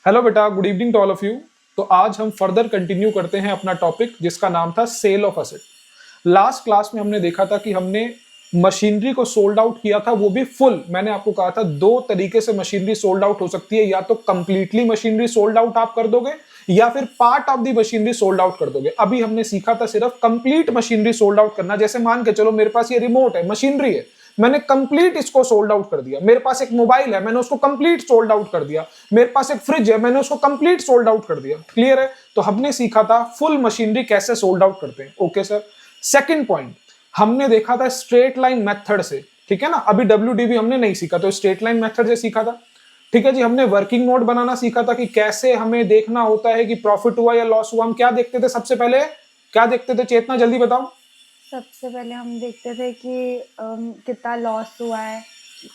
Hello बेटा, good evening to all of you. तो आज हम फर्दर कंटिन्यू करते हैं अपना टॉपिक जिसका नाम था sale of asset. Last class में हमने देखा था कि हमने मशीनरी को सोल्ड आउट किया था, वो भी फुल। मैंने आपको कहा था दो तरीके से मशीनरी सोल्ड आउट हो सकती है, या तो कंप्लीटली मशीनरी सोल्ड आउट आप कर दोगे या फिर part of the machinery sold out कर दोगे। अभी हमने सीखा था सिर्फ कंप्लीट मशीनरी सोल्ड आउट करना। जैसे मान के चलो मेरे पास ये रिमोट है, मशीनरी है, मैंने कंप्लीट इसको सोल्ड आउट कर दिया। मेरे पास एक मोबाइल है, मैंने उसको कंप्लीट सोल्ड आउट कर दिया। मेरे पास एक फ्रिज है, मैंने उसको कंप्लीट सोल्ड आउट कर दिया। क्लियर है? तो हमने सीखा था फुल मशीनरी कैसे सोल्ड आउट करते हैं। Okay sir. सेकंड पॉइंट हमने देखा था स्ट्रेट लाइन मेथड से, ठीक है ना। अभी डब्ल्यूडीबी हमने नहीं सीखा, तो स्ट्रेट लाइन मेथड से सीखा था। ठीक है जी। हमने वर्किंग नोट बनाना सीखा था कि कैसे हमें देखना होता है कि प्रॉफिट हुआ या लॉस हुआ। हम क्या देखते थे सबसे पहले? क्या देखते थे चेतना, जल्दी बताओ। सबसे पहले हम देखते थे कि कितना लॉस हुआ है।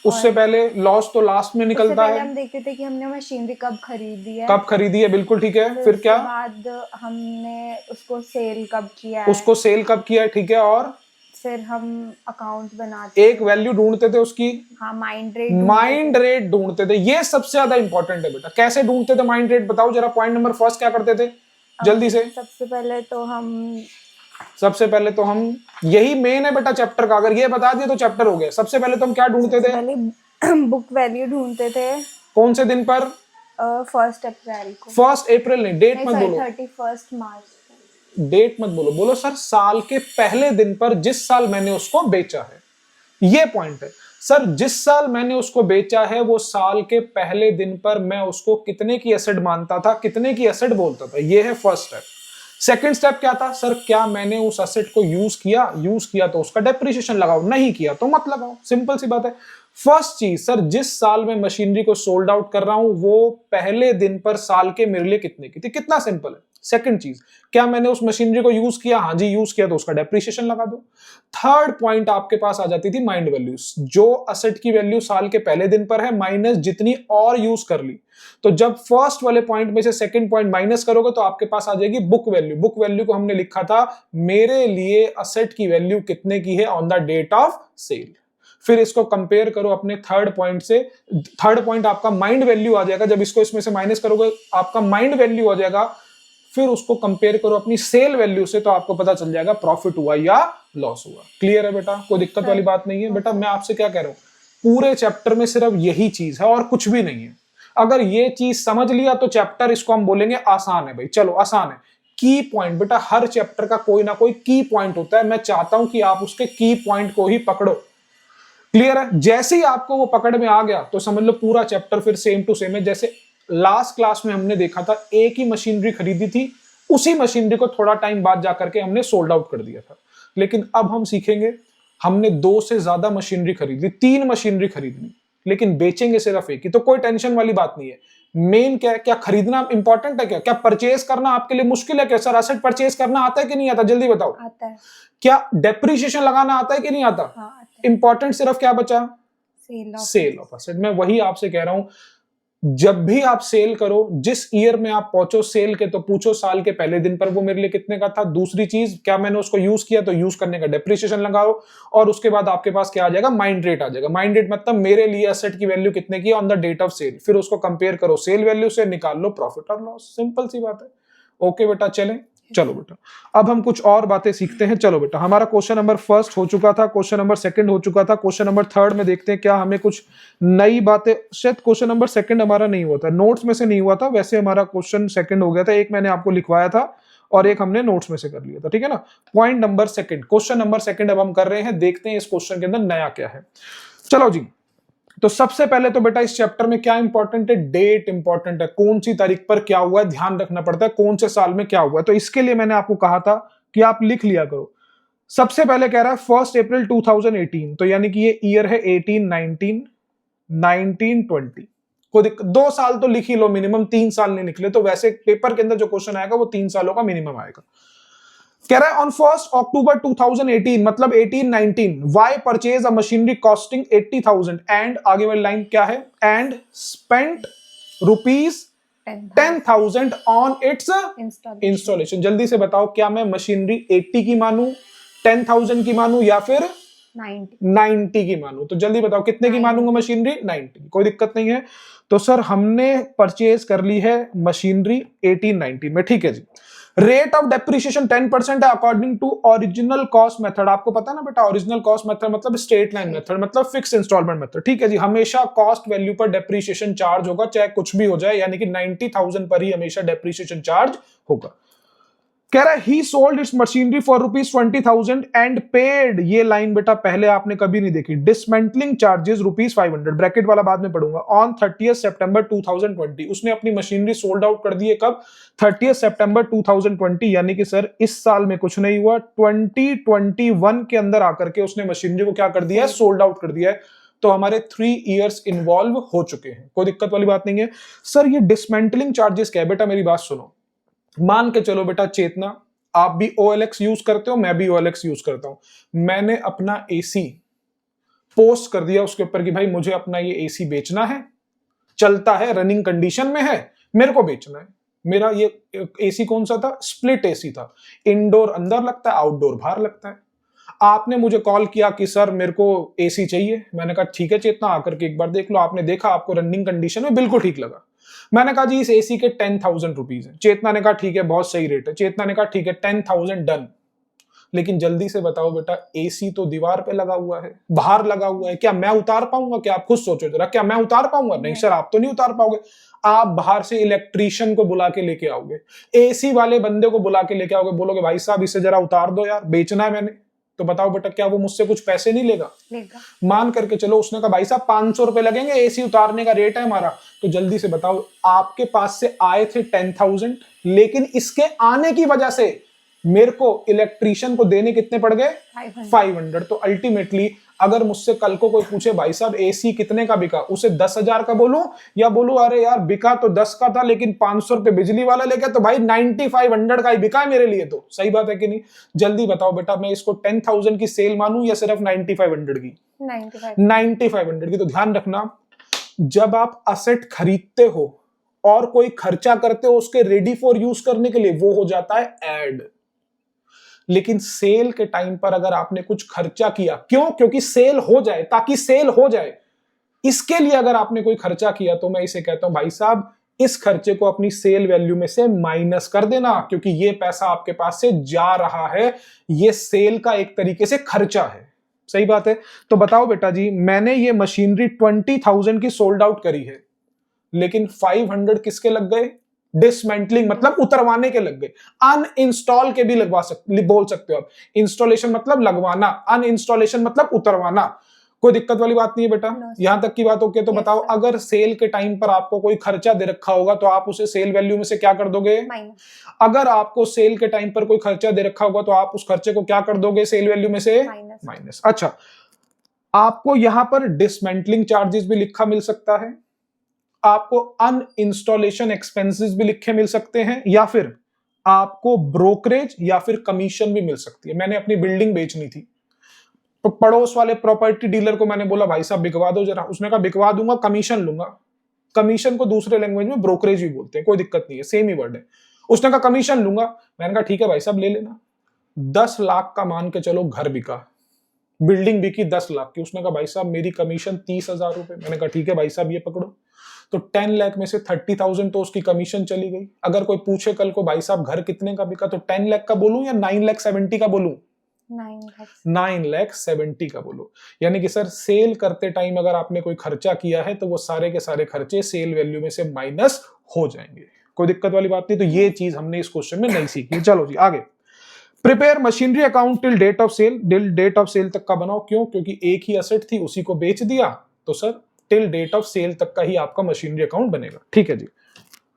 उससे पहले लॉस तो लास्ट में निकलता है। हम देखते थे कि हमने मशीनरी कब खरीदी है। कब खरीदी है, बिल्कुल ठीक है। फिर क्या? बाद हमने उसको सेल कब किया है। उसको सेल कब किया है, ठीक है। और फिर हम अकाउंट बनाते एक वैल्यू ढूंढते थे उसकी। हाँ, माइंड रेट ढूंढते थे। ये सबसे ज्यादा इंपॉर्टेंट है बेटा। कैसे ढूंढते थे माइंड रेट, बताओ जरा। पॉइंट नंबर फर्स्ट क्या करते थे जल्दी से। सबसे पहले तो हम यही मेन है बेटा चैप्टर का। अगर ये बता दिए तो चैप्टर हो गया। सबसे पहले तो हम क्या ढूंढते थे? बुक वैल्यू ढूंढते थे। कौन से दिन पर? 1 अप्रैल को। 1 अप्रैल नहीं, डेट मत बोलो। 31 मार्च। डेट मत बोलो, बोलो सर साल के पहले दिन पर, जिस साल मैंने उसको बेचा है। ये पॉइंट है सर। जिस साल मैंने उसको बेचा है वो साल के पहले दिन पर मैं उसको कितने की एसेट मानता था, कितने की एसेट बोलता था। ये है फर्स्ट स्टेप। सेकंड स्टेप क्या था सर? क्या मैंने उस एसेट को यूज किया तो उसका डेप्रिसिएशन लगाओ, नहीं किया तो मत लगाओ। सिंपल सी बात है। फर्स्ट चीज सर, जिस साल में मशीनरी को सोल्ड आउट कर रहा हूं वो पहले दिन पर साल के मेरे लिए कितने की थी, कितना सिंपल है। सेकंड चीज, क्या मैंने उस मशीनरी को यूज किया? हाँ जी यूज किया, तो उसका डेप्रिसिएशन लगा दो। थर्ड पॉइंट आपके पास आ जाती थी माइंड वैल्यूज। जो असेट की वैल्यू साल के पहले दिन पर है माइनस जितनी और यूज कर ली। तो जब फर्स्ट वाले पॉइंट में से सेकंड पॉइंट माइनस करोगे तो आपके पास आ जाएगी बुक वैल्यू। बुक वैल्यू को हमने लिखा था मेरे लिए असेट की वैल्यू कितने की है on the date of sale. फिर इसको कंपेयर करो अपने थर्ड पॉइंट से। थर्ड पॉइंट आपका माइंड वैल्यू आ जाएगा। जब इसको इसमें से माइनस करोगे आपका माइंड वैल्यू आ जाएगा। फिर उसको कंपेयर करो अपनी सेल वैल्यू से, तो आपको पता चल जाएगा प्रॉफिट हुआ या लॉस हुआ। क्लियर है बेटा? कोई दिक्कत वाली बात नहीं है बेटा। मैं आपसे क्या कह रहा हूं, पूरे चैप्टर में सिर्फ यही चीज है और कुछ भी नहीं है। अगर ये चीज समझ लिया तो चैप्टर, इसको हम बोलेंगे आसान है भाई। चलो आसान है। की पॉइंट बेटा, हर चैप्टर का कोई ना कोई की पॉइंट होता है। मैं चाहता हूं कि आप उसके की पॉइंट को ही पकड़ो। क्लियर है? जैसे ही आपको वो पकड़ में आ गया तो समझ लो पूरा चैप्टर फिर सेम टू सेम है। जैसे लास्ट क्लास में हमने देखा था, एक ही मशीनरी खरीदी थी, उसी मशीनरी को थोड़ा टाइम बाद जाकर के हमने सोल्ड आउट कर दिया था। लेकिन अब हम सीखेंगे, हमने 2 से ज्यादा मशीनरी खरीद ली, 3 मशीनरी खरीद ली, लेकिन बेचेंगे सिर्फ एक ही। तो कोई टेंशन वाली बात नहीं है। मेन क्या है, क्या खरीदना इंपॉर्टेंट है? क्या परचेज करना आपके लिए मुश्किल है? क्या सर असेट परचेज करना आता है कि नहीं आता, जल्दी बताओ। आता है। क्या डेप्रिसिएशन लगाना आता है कि नहीं आता? हाँ, इंपॉर्टेंट सिर्फ क्या बचा? Sale of asset. मैं वही आपसे कह रहा हूं, जब भी आप सेल करो, जिस ईयर में आप पहुंचो सेल के, तो पूछो साल के पहले दिन पर वो मेरे लिए कितने का था। दूसरी चीज, क्या मैंने उसको यूज किया, तो यूज करने का डेप्रिसिएशन लगाओ। और उसके बाद आपके पास क्या आ जाएगा? माइंड रेट आ जाएगा। माइंड रेट मतलब मेरे लिए असेट की वैल्यू कितने की on the date of sale. फिर उसको कंपेयर करो सेल वैल्यू से, निकाल लो प्रॉफिट और लॉस। सिंपल सी बात है। ओके बेटा, चलें। चलो बेटा, अब हम कुछ और बातें सीखते हैं। चलो बेटा, हमारा क्वेश्चन नंबर फर्स्ट हो चुका था, क्वेश्चन नंबर सेकंड हो चुका था, क्वेश्चन नंबर थर्ड में देखते हैं क्या हमें कुछ नई बातें। शायद क्वेश्चन नंबर सेकंड हमारा नहीं हुआ था, नोट्स में से नहीं हुआ था। वैसे हमारा क्वेश्चन सेकंड हो गया था। एक मैंने आपको लिखवाया था और एक हमने नोट्स में से कर लिया था, ठीक है ना। Point number second, question number second अब हम कर रहे हैं। देखते हैं इस क्वेश्चन के अंदर नया क्या है। चलो जी, तो सबसे पहले तो बेटा इस चैप्टर में क्या इंपॉर्टेंट है? डेट इंपॉर्टेंट है। कौन सी तारीख पर क्या हुआ है ध्यान रखना पड़ता है, कौन से साल में क्या हुआ है। तो इसके लिए मैंने आपको कहा था कि आप लिख लिया करो। सबसे पहले कह रहा है 1 अप्रैल 2018, तो यानी कि ये ईयर है 18, 19, 1920। को 2 साल तो लिख ही लो मिनिमम, 3 साल नहीं निकले तो वैसे पेपर के अंदर जो क्वेश्चन आएगा वो 3 सालों का मिनिमम आएगा। कह रहा है ऑन 1 अक्टूबर 2018, मतलब 18-19, we purchase a machinery costing 80,000 and आगे वाली लाइन क्या है? And spent rupees 10,000 on its installation. जल्दी से बताओ, क्या मैं मशीनरी 80 की मानू, 10,000 की मानू, या फिर 90। 90 की मानूं तो जल्दी बताओ कितने की 90। मानूंगा मशीनरी? 90। कोई दिक्कत नहीं है। तो सर हमने परचेज कर ली है मशीनरी 1819 में, ठीक है जी। रेट ऑफ डेप्रिसिएशन 10% है according to original cost method. आपको पता है ना बेटा, ओरिजिनल कॉस्ट मेथड मतलब स्ट्रेट लाइन मेथड, मतलब फिक्स इंस्टॉलमेंट मेथड, ठीक है जी। हमेशा कॉस्ट वैल्यू पर डेप्रिसिएशन चार्ज होगा, चाहे कुछ भी हो जाए, यानी कि 90,000 पर ही हमेशा डेप्रिसिएशन चार्ज होगा। कह रहा है ही sold its machinery for ₹20,000 and paid, ये लाइन बेटा पहले आपने कभी नहीं देखी, डिसमेंटलिंग चार्जेस ₹500, ब्रैकेट वाला बाद में पढ़ूंगा, ऑन 30 सितंबर 2020। उसने अपनी मशीनरी सोल्ड आउट कर दी है कब? 30 सितंबर 2020, यानी कि सर इस साल में कुछ नहीं हुआ, 2021 के अंदर आकर के उसने मशीनरी को क्या कर दिया है? सोल्ड आउट कर दिया है। तो हमारे 3 इयर्स इन्वॉल्व हो चुके हैं, कोई दिक्कत वाली बात नहीं है। सर ये डिसमेंटलिंग चार्जेस क्या है? बेटा मेरी बात सुनो, मान के चलो बेटा चेतना, आप भी OLX यूज करते हो, मैं भी OLX यूज करता हूं। मैंने अपना एसी पोस्ट कर दिया उसके ऊपर कि भाई मुझे अपना ये एसी बेचना है, चलता है, रनिंग कंडीशन में है, मेरे को बेचना है। मेरा ये एसी कौन सा था? स्प्लिट एसी था, इंडोर अंदर लगता है, आउटडोर बाहर लगता है। आपने मुझे कॉल किया कि सर मेरे को एसी चाहिए। मैंने कहा ठीक है चेतना, आकर के एक बार देख लो। आपने देखा, आपको रनिंग कंडीशन में बिल्कुल ठीक लगा। मैंने कहा जी इस एसी के 10,000 रुपीज है। चेतना ने कहा ठीक है, बहुत सही रेट है। चेतना ने कहा ठीक है 10,000 डन। लेकिन जल्दी से बताओ बेटा, एसी तो दीवार पे लगा हुआ है, बाहर लगा हुआ है, क्या मैं उतार पाऊंगा? क्या आप खुद सोचो जरा, क्या मैं उतार पाऊंगा? नहीं सर, आप तो नहीं उतार पाओगे। आप बाहर से इलेक्ट्रीशियन को बुला के लेके आओगे, एसी वाले बंदे को बुला के लेके आओगे, बोलोगे भाई साहब इसे जरा उतार दो यार, बेचना है मैंने। तो बताओ बेटा, क्या वो मुझसे कुछ पैसे नहीं लेगा? मान करके चलो उसने कहा भाई साहब 500 रुपए लगेंगे, एसी उतारने का रेट है हमारा। तो जल्दी से बताओ, आपके पास से आए थे 10,000, लेकिन इसके आने की वजह से मेरे को इलेक्ट्रीशियन को देने कितने पड़ गए? 500। तो अल्टीमेटली अगर मुझसे कल को कोई पूछे भाई साहब एसी कितने का बिका, उसे 10,000 का बोलूं या बोलूं अरे यार बिका तो 10 का था लेकिन 500 रुपए बिजली वाला ले गया, तो भाई 9500 का ही बिका है मेरे लिए। तो सही बात है कि नहीं? जल्दी बताओ बेटा, मैं इसको 10,000 की सेल मानूं या सिर्फ 9500 की? 9500 की। तो ध्यान रखना, जब आप असेट खरीदते हो और कोई खर्चा करते हो उसके रेडी फॉर यूज करने के लिए, वो हो जाता है एड। लेकिन सेल के टाइम पर अगर आपने कुछ खर्चा किया, क्यों? क्योंकि सेल हो जाए, ताकि सेल हो जाए, इसके लिए अगर आपने कोई खर्चा किया, तो मैं इसे कहता हूं भाई साहब इस खर्चे को अपनी सेल वैल्यू में से माइनस कर देना, क्योंकि ये पैसा आपके पास से जा रहा है, ये सेल का एक तरीके से खर्चा है। सही बात है। तो बताओ बेटा जी, मैंने ये मशीनरी 20,000 की सोल्ड आउट करी है, लेकिन 500 किसके लग गए? डिसमेंटलिंग मतलब उतरवाने के लग गए। अनइंस्टॉल के भी लगवा सकते, बोल सकते हो आप। इंस्टॉलेशन मतलब लगवाना, अनइंस्टॉलेशन मतलब उतरवाना। कोई दिक्कत वाली बात नहीं है बेटा, यहां तक की बात ओके। तो बताओ, अगर सेल के टाइम पर आपको कोई खर्चा दे रखा होगा तो आप उसे सेल वैल्यू में से क्या कर दोगे? अगर आपको सेल के टाइम पर कोई खर्चा दे रखा होगा तो आप उस खर्चे को क्या कर दोगे सेल वैल्यू में से? माइनस। अच्छा, आपको यहां पर डिसमेंटलिंग चार्जेस भी लिखा मिल सकता है, आपको अनइंस्टॉलेशन एक्सपेंसेस भी लिखे मिल सकते हैं, या फिर आपको ब्रोकरेज या फिर कमीशन भी मिल सकती है। मैंने अपनी बिल्डिंग बेचनी थी, तो पड़ोस वाले प्रॉपर्टी डीलर को मैंने बोला भाई साहब बिकवा दो जरा। उसने कहा बिकवा दूंगा, कमीशन लूंगा। कमीशन को दूसरे लैंग्वेज में ब्रोकरेज भी बोलते हैं, कोई दिक्कत नहीं है, सेम ही वर्ड है। उसने कहा कमीशन लूंगा। मैंने कहा ठीक है भाई साहब ले लेना। 10 लाख का मान के चलो घर बिका, बिल्डिंग बिकी 10 लाख की। उसने कहा भाई साहब मेरी कमीशन 30,000 रुपए। मैंने कहा ठीक है भाई साहब ये पकड़ो। तो 10 लाख में से 30,000 तो उसकी कमीशन चली गई। अगर कोई पूछे कल को भाई साहब घर कितने का बिका, तो 10 लाख का बोलूं या 9,70,000 का बोलूं? 9,70,000 का बोलो। यानी कि सर सेल करते टाइम अगर आपने कोई खर्चा किया है तो वो सारे के सारे खर्चे सेल वैल्यू में से माइनस हो जाएंगे। कोई दिक्कत वाली बात नहीं। तो ये चीज हमने इस क्वेश्चन में नहीं सीखी। चलो जी आगे। Prepare machinery account till date of sale. Date of sale तक का बनाओ। क्यों? क्योंकि एक ही असेट थी, उसी को बेच दिया, तो sir till date of sale तक का ही आपका मशीनरी अकाउंट बनेगा। ठीक है जी।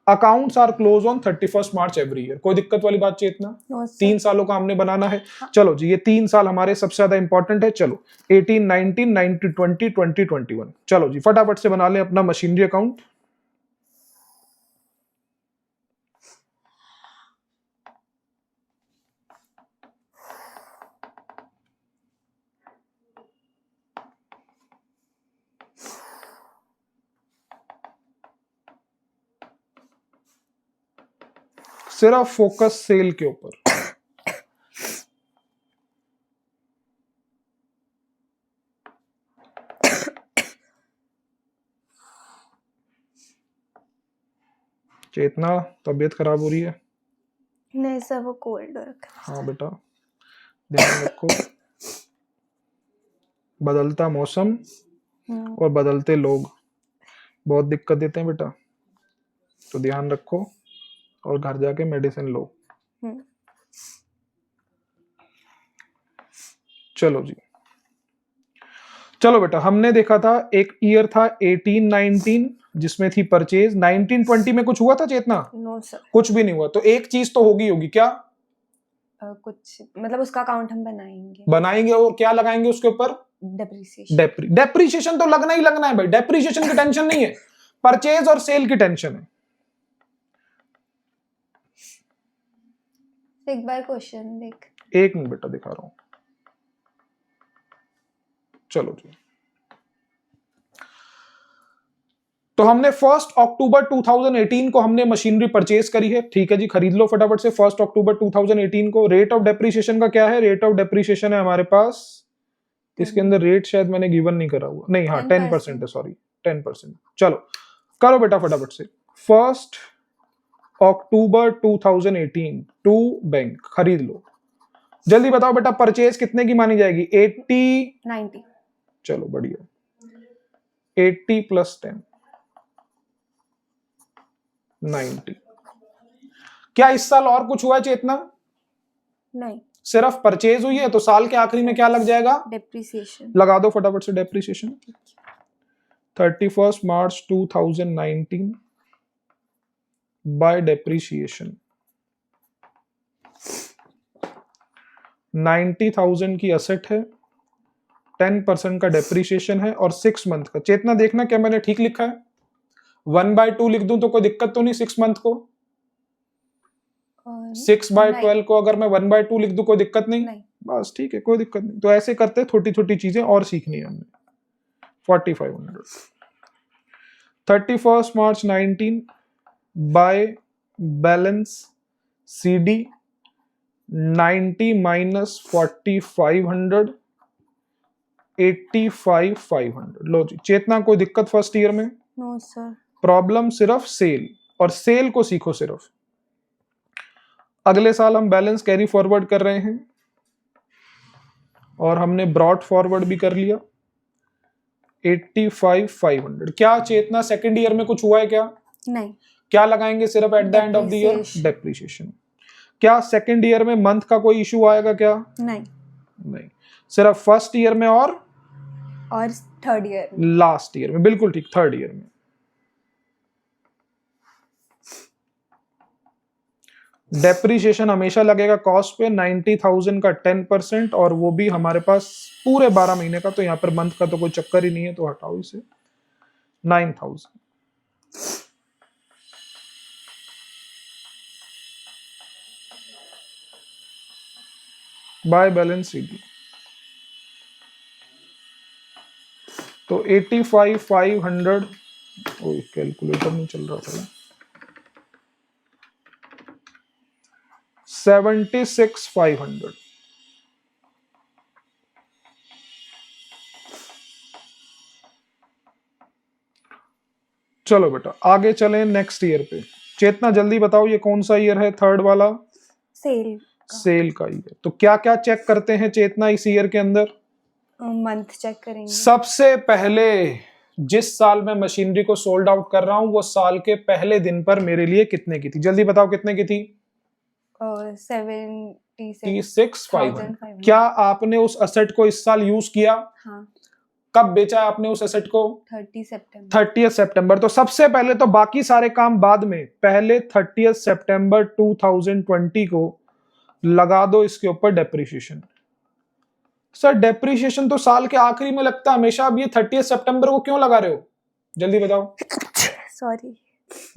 Accounts are close on 31 March every year. कोई दिक्कत वाली बात चेतना? 3 सालों का हमने बनाना है। चलो जी, ये 3 साल हमारे सबसे ज्यादा इंपॉर्टेंट है। चलो 18, 19, 19, 20, 20, 21। चलो जी फटाफट से बना लें अपना मशीनरी अकाउंट। सिर्फ फोकस सेल के ऊपर। चेतना तबीयत खराब हो रही है? नहीं सर, वो कोल्ड हो रखा है। हाँ बेटा, ध्यान रखो, बदलता मौसम और बदलते लोग बहुत दिक्कत देते हैं बेटा, तो ध्यान रखो और घर जाके मेडिसिन लो। चलो जी, चलो बेटा, हमने देखा था एक ईयर था 18-19 जिसमें थी परचेज। 19-20 में कुछ हुआ था चेतना? नो सर, कुछ भी नहीं हुआ। तो एक चीज तो होगी क्या? कुछ मतलब उसका अकाउंट हम बनाएंगे और क्या लगाएंगे उसके ऊपर? डेप्रिसिएशन। डेप्रीशिएशन तो लगना ही लगना है भाई, डेप्रीशिएशन की टेंशन नहीं है, परचेज और सेल की टेंशन है। एक बार क्वेश्चन देख। एक मिनट बेटा, दिखा रहा हूं। चलो जी, तो हमने 1 अक्टूबर 2018 को हमने मशीनरी परचेज करी है। ठीक है जी, खरीद लो फटाफट से 1 अक्टूबर 2018 को। रेट ऑफ डेप्रीशिएशन का क्या है? रेट ऑफ डेप्रीशिएशन है हमारे पास, इसके अंदर रेट शायद मैंने गिवन नहीं करा हुआ, नहीं, हाँ 10% है, सॉरी 10%। चलो करो बेटा फटाफट से। 1 अक्टूबर 2018 टू बैंक, खरीद लो। जल्दी बताओ बेटा, परचेज कितने की मानी जाएगी? 90। चलो बढ़िया, 80 + 10 90। क्या इस साल और कुछ हुआ है चेतना? नहीं, सिर्फ परचेज हुई है, तो साल के आखिरी में क्या लग जाएगा? डेप्रिसिएशन। लगा दो फटाफट से डेप्रिसिएशन। 31 मार्च 2019 बाय डेप्रिसिएशन 90,000 की असेट है, 10% का डेप्रिसिएशन है और 6 मंथ का। चेतना देखना क्या मैंने ठीक लिखा है? 1/2 लिख दूं तो कोई दिक्कत तो नहीं? 6 मंथ को 6/12 को अगर मैं 1/2 लिख दूं कोई दिक्कत नहीं? बस ठीक है, कोई दिक्कत नहीं। तो ऐसे करते छोटी छोटी चीजें और सीखनी है हमने। 4500 31 March 19 by balance CD 90 minus 4500 85,500। लो जी, चेतना कोई दिक्कत फर्स्ट ईयर में? No sir. प्रॉब्लम सिर्फ सेल, और सेल को सीखो सिर्फ। अगले साल हम बैलेंस कैरी फॉरवर्ड कर रहे हैं और हमने ब्रॉड फॉरवर्ड भी कर लिया 85,500। क्या चेतना सेकंड ईयर में कुछ हुआ है क्या? नहीं। क्या लगाएंगे सिर्फ eight the end of the year? Depreciation. क्या सेकंड ईयर में मंथ का कोई इशू आएगा क्या? नहीं, सिर्फ फर्स्ट ईयर में और थर्ड ईयर में, लास्ट ईयर में। बिल्कुल ठीक, थर्ड ईयर में। डेप्रिसिएशन हमेशा लगेगा कॉस्ट पे 90,000 का 10%, और वो भी हमारे पास पूरे 12 महीने का। तो यहाँ पर मंथ का तो कोई चक्कर ही नहीं है, तो हटाओ इसे। 9,000 बाय बैलेंस CD। तो 85,500, ओए कैलकुलेटर नहीं चल रहा था, 76,500। चलो बेटा आगे चलें नेक्स्ट ईयर पे। चेतना जल्दी बताओ, ये कौन सा ईयर है? थर्ड वाला, सेल का ईयर। तो क्या क्या चेक करते हैं चेतना इस ईयर के अंदर? मंथ चेक करेंगे। सबसे पहले जिस साल मैं मशीनरी को सोल्ड आउट कर रहा हूं, वो साल के पहले दिन पर मेरे लिए कितने की थी? जल्दी बताओ कितने की थी? 76,500। क्या आपने उस एसेट को इस साल यूज किया? हाँ। कब बेचा आपने उस एसेट को? 30 सितंबर। तो सबसे पहले तो बाकी सारे काम बाद में, पहले 30 सितंबर 2020 को लगा दो इसके ऊपर डेप्रिसिएशन। सर डेप्रिसिएशन तो साल के आखिरी में लगता है हमेशा, अब ये 30 सितंबर को क्यों लगा रहे हो? जल्दी बताओ। सॉरी,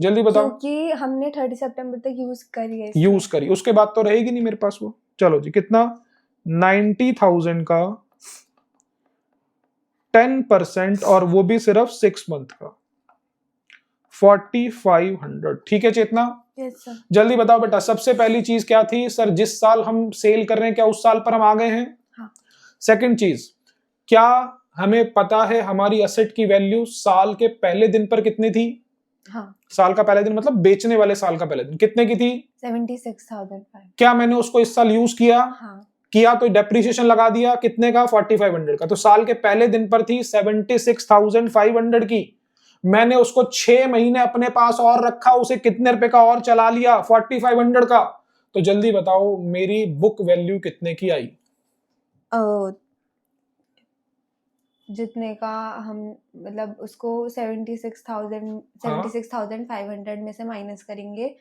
जल्दी बताओ। क्योंकि हमने 30 सितंबर तक यूज करी, उसके बाद तो रहेगी नहीं मेरे पास वो। चलो जी, कितना? 90,000 का 10%, और वो भी सिर्फ 6 मंथ का 4500। ठीक है चेतना? Yes sir. जल्दी बताओ बेटा, सबसे पहली चीज क्या थी? सर जिस साल हम सेल कर रहे हैं क्या उस साल पर हम आ गए हैं? हाँ। सेकंड चीज, क्या हमें पता है हमारी एसेट की वैल्यू साल के पहले दिन पर कितनी थी? हाँ साल का पहला दिन मतलब बेचने वाले साल का पहला दिन, कितने की थी? 76,500। क्या मैंने उसको इस साल यूज किया? हाँ किया तो डेप्रिसिएशन लगा दिया, कितने का? 4500 का। तो साल के पहले दिन पर थी 76,500 की, मैंने उसको 6 महीने अपने पास और रखा, उसे कितने रुपए का और चला लिया? 4500 का। तो जल्दी बताओ मेरी बुक वैल्यू कितने की आई? जितने का हम मतलब उसको 76,500 में से माइनस करेंगे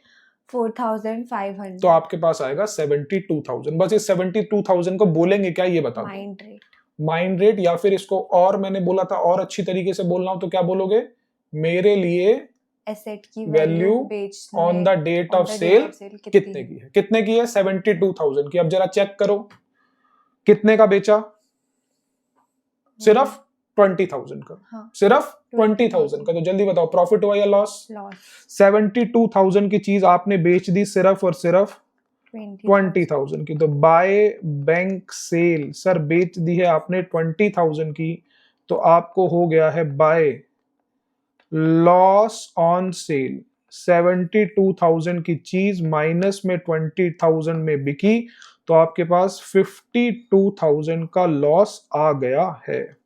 4,500। तो आपके पास आएगा 72,000। बस इस 72,000 को बोलेंगे क्या, ये बता दो। Mind rate. माइंड रेट, या फिर इसको और मैंने बोला था और अच्छी तरीके से बोलना हो तो क्या बोलोगे? मेरे लिए एसेट की वैल्यू बेचने on the date of sale कितने की है? कितने की है? 72,000 की। अब जरा चेक करो कितने का बेचा? सिर्फ 20,000 का। हाँ, सिर्फ 20,000 का। तो जल्दी बताओ प्रॉफिट हुआ या लॉस? लॉस। 72,000 की चीज आपने बेच दी सिर्फ और सिर्फ 20,000 की। तो बाय बैंक सेल सर बेच दी है आपने 20,000 की, तो आपको हो गया है बाय लॉस ऑन सेल। 72,000 की चीज माइनस में 20,000 में बिकी, तो आपके पास 52,000 का लॉस आ गया है।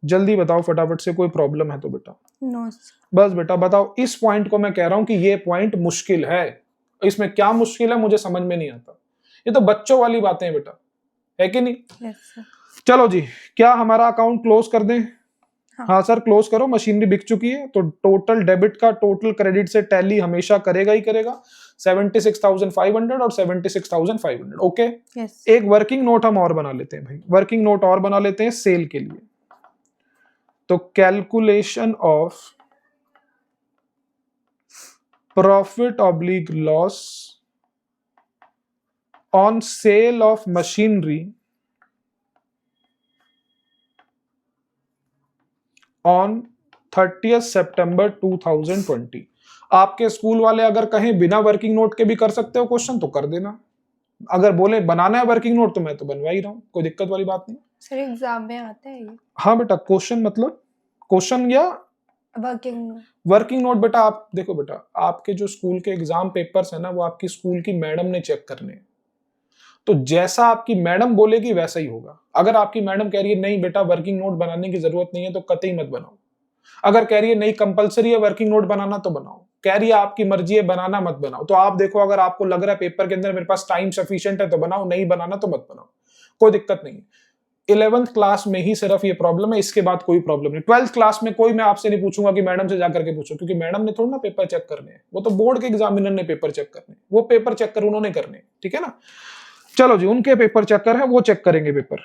जल्दी बताओ फटाफट से, कोई प्रॉब्लम है तो बेटा? नो। बस बेटा बताओ। इस पॉइंट को मैं कह रहा हूं कि ये पॉइंट मुश्किल है। इसमें क्या मुश्किल है मुझे समझ में नहीं आता। ये तो बच्चों वाली बातें हैं बेटा, है कि नहीं? Yes sir. चलो जी, क्या हमारा अकाउंट क्लोज कर दें? हाँ सर क्लोज करो। मशीनरी बिक चुकी है तो टोटल डेबिट का टोटल क्रेडिट से टैली हमेशा करेगा ही करेगा। 76,500 और 76,500। ओके। एक वर्किंग नोट हम और बना लेते हैं भाई, वर्किंग नोट और बना लेते हैं सेल के लिए। तो calculation of profit oblique loss on sale of machinery on 30 सितंबर 2020। आपके स्कूल वाले अगर कहें बिना वर्किंग नोट के भी कर सकते हो क्वेश्चन तो कर देना, अगर बोले बनाना है वर्किंग नोट तो मैं तो बनवा ही रहा हूं, कोई दिक्कत वाली बात नहीं। सर एग्जाम में आता है ये? हाँ बेटा, क्वेश्चन मतलब क्वेश्चन या वर्किंग नोट बेटा। आप देखो बेटा, आपके जो स्कूल के एग्जाम पेपर्स है ना, वो आपकी स्कूल की मैडम ने चेक करने हैं। तो जैसा आपकी मैडम बोलेगी वैसा ही होगा। अगर आपकी मैडम कह रही है नहीं बेटा वर्किंग नोट बनाने की जरूरत नहीं है तो कतई मत बनाओ। अगर कह रही है नहीं कंपलसरी है वर्किंग नोट बनाना तो बनाओ। कह रही है आपकी मर्जी है बनाना मत बनाओ। तो आप देखो, अगर आपको लग रहा है पेपर के अंदर मेरे पास टाइम सफिशिएंट है तो बनाओ, नहीं बनाना तो मत बनाओ, कोई दिक्कत नहीं। 11th क्लास में ही सिर्फ ये प्रॉब्लम है, इसके बाद कोई प्रॉब्लम नहीं। 12th क्लास में कोई मैं आपसे नहीं पूछूंगा कि मैडम से जाकर के पूछो, क्योंकि मैडम ने थोड़ा ना पेपर चेक करने हैं, वो तो बोर्ड के एग्जामिनर ने पेपर चेक करने, वो पेपर चेक कर उन्होंने करने, ठीक है ना। चलो जी, उनके पेपर चेकर है, वो चेक करेंगे पेपर।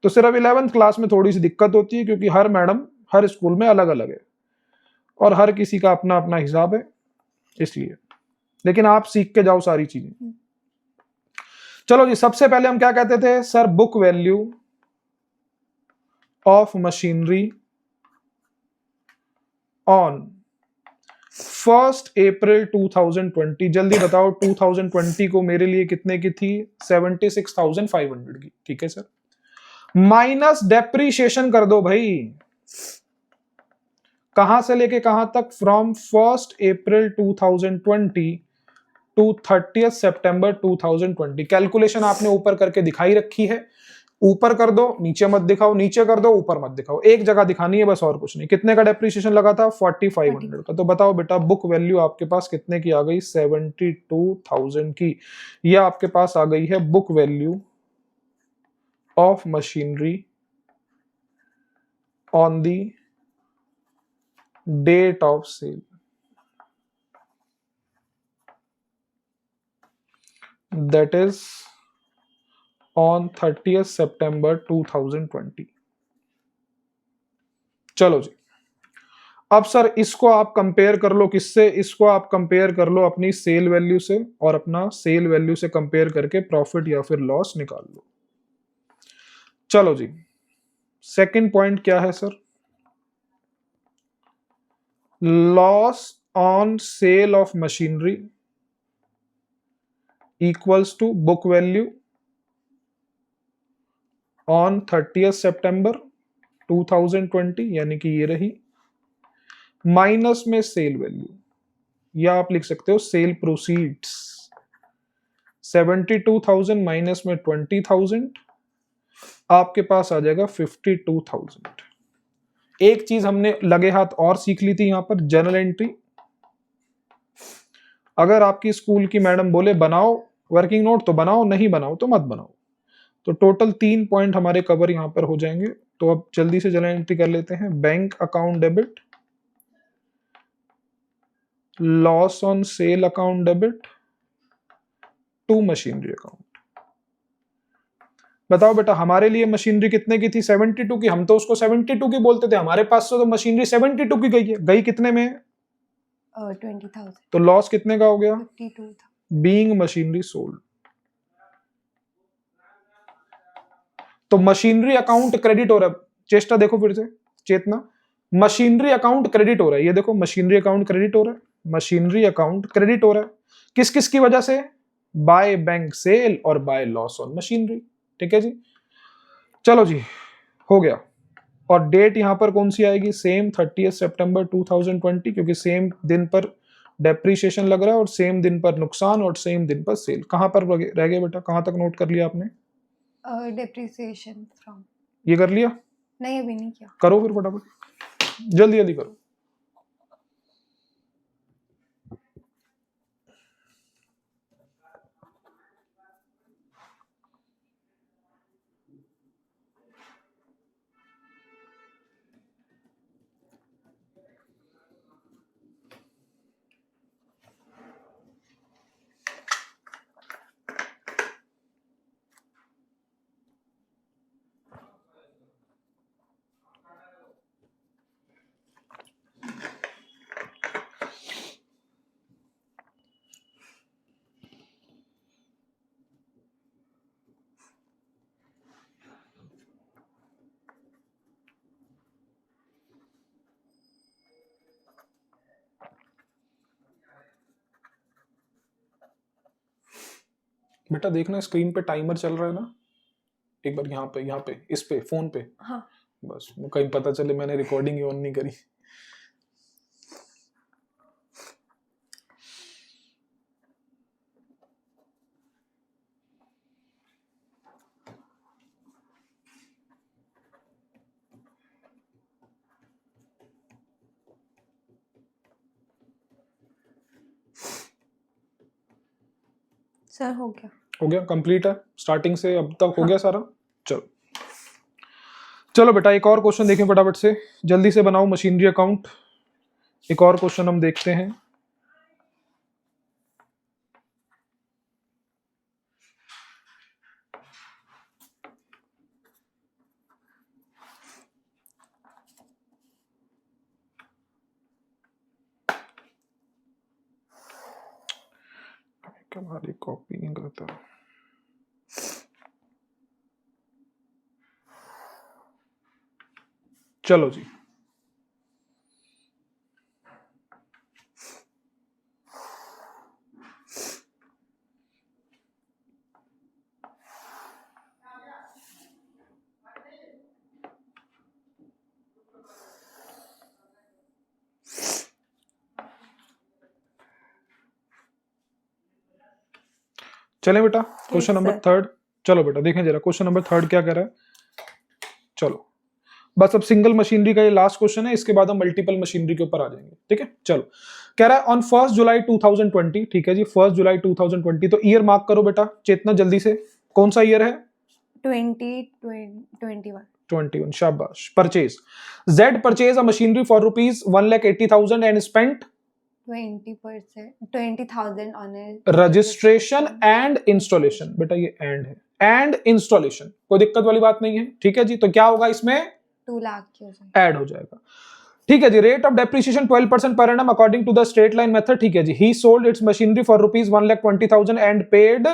तो सिर्फ 11th क्लास में थोड़ी सी दिक्कत होती है, क्योंकि हर मैडम हर स्कूल में अलग अलग है और हर किसी का अपना अपना हिसाब है, इसलिए। लेकिन आप सीख के जाओ सारी चीजें। चलो जी, सबसे पहले हम क्या कहते थे sir? Book value of machinery on 1 April 2020। जल्दी बताओ 2020 को मेरे लिए कितने की थी? 76,500 की, ठीक है सर। माइनस डेप्रीशिएशन कर दो भाई, कहां से लेके कहां तक? फ्रॉम 1 अप्रैल 2020 टू 30 सितंबर 2020। कैलकुलेशन आपने ऊपर करके दिखाई रखी है, ऊपर कर दो, नीचे मत दिखाओ, नीचे कर दो, ऊपर मत दिखाओ, एक जगह दिखानी है बस, और कुछ नहीं। कितने का डेप्रिसिएशन लगा था? 4500 का। तो बताओ बेटा बुक वैल्यू आपके पास कितने की आ गई? 72,000 की। यह आपके पास आ गई है book value of machinery on the date of sale, that is on 30th September 2020। चलो जी, अब सर इसको आप कंपेयर कर लो किससे? इसको आप कंपेयर कर लो अपनी सेल वैल्यू से, और अपना सेल वैल्यू से कंपेयर करके प्रॉफिट या फिर लॉस निकाल लो। चलो जी, सेकंड पॉइंट क्या है sir? Loss on sale of machinery equals to book value on 30th सितंबर 2020, यानी कि ये रही, माइनस में सेल वैल्यू, या आप लिख सकते हो सेल प्रोसीड्स। 72,000 माइनस में 20,000, आपके पास आ जाएगा 52,000। एक चीज हमने लगे हाथ और सीख ली थी यहां पर, जर्नल एंट्री। अगर आपकी स्कूल की मैडम बोले बनाओ वर्किंग नोट तो बनाओ, नहीं बनाओ तो मत बनाओ। तो टोटल 3 पॉइंट हमारे कवर यहां पर हो जाएंगे। तो अब जल्दी से जर्नल एंट्री कर लेते हैं। Bank account debit, loss on sale account debit to machinery account. बताओ बेटा हमारे लिए मशीनरी कितने की थी? 72 की। हम तो उसको 72 की बोलते थे, हमारे पास से तो मशीनरी 72 की गई है। गई कितने में? 20,000। तो लॉस कितने का हो गया? 52,000। Being machinery sold. तो मशीनरी अकाउंट क्रेडिट हो रहा है। चेष्टा देखो फिर से, चेतना। मशीनरी अकाउंट क्रेडिट हो रहा है, ये देखो मशीनरी अकाउंट क्रेडिट हो रहा है, मशीनरी अकाउंट क्रेडिट हो रहा है। किस किस की वजह से? बाय बैंक सेल और बाय लॉस ऑन मशीनरी। ठीक है जी, चलो जी हो गया। और डेट यहां पर कौन सी आएगी? सेम 30 सितंबर 2020, क्योंकि सेम दिन पर डेप्रीशिएशन लग रहा है और सेम दिन पर नुकसान और सेम दिन पर सेल। कहां पर रह गए बेटा? कहां तक नोट कर लिया आपने? Depreciation from. ये कर लिया? नहीं अभी नहीं किया। करो फिर फटाफट, जल्दी जल्दी करो। बेटा देखना स्क्रीन पे टाइमर चल रहा है ना, एक बार यहाँ पे इस पे फोन पे। हाँ। बस कहीं पता चले मैंने रिकॉर्डिंग ऑन नहीं करी। सर हो गया। हो गया, कंप्लीट है स्टार्टिंग से अब तक हो गया सारा। चलो चलो बेटा एक और क्वेश्चन देखें फटाफट से, जल्दी से बनाओ मशीनरी अकाउंट। एक और क्वेश्चन हम देखते हैं। हमारी कॉपी नहीं करता। चलो जी चलें बेटा, क्वेश्चन नंबर थर्ड। चलो बेटा देखें जरा क्वेश्चन नंबर थर्ड क्या कह रहा है। चलो बस अब सिंगल मशीनरी का ये लास्ट क्वेश्चन है, इसके बाद हम मल्टीपल मशीनरी के ऊपर आ जाएंगे। ठीक है चलो, कह रहा है ऑन 1 जुलाई 2020। ठीक है जी 1 जुलाई 2020। तो ईयर मार्क करो बेटा चेतना जल्दी से, कौन सा ईयर है? 2021। शाबाश। Purchase, Z purchase a machinery for rupees 1,80,000 and spent 20,000 on a registration and installation. बेटा ये एंड है, एंड इंस्टॉलेशन, कोई दिक्कत वाली बात नहीं है। ठीक है जी, तो क्या होगा इसमें? 2 लाख की हो जाएगा, ऐड हो जाएगा। ठीक है जी, rate of depreciation 12% per annum according to the straight line method. ठीक है जी, he sold its machinery for rupees 1,20,000 and paid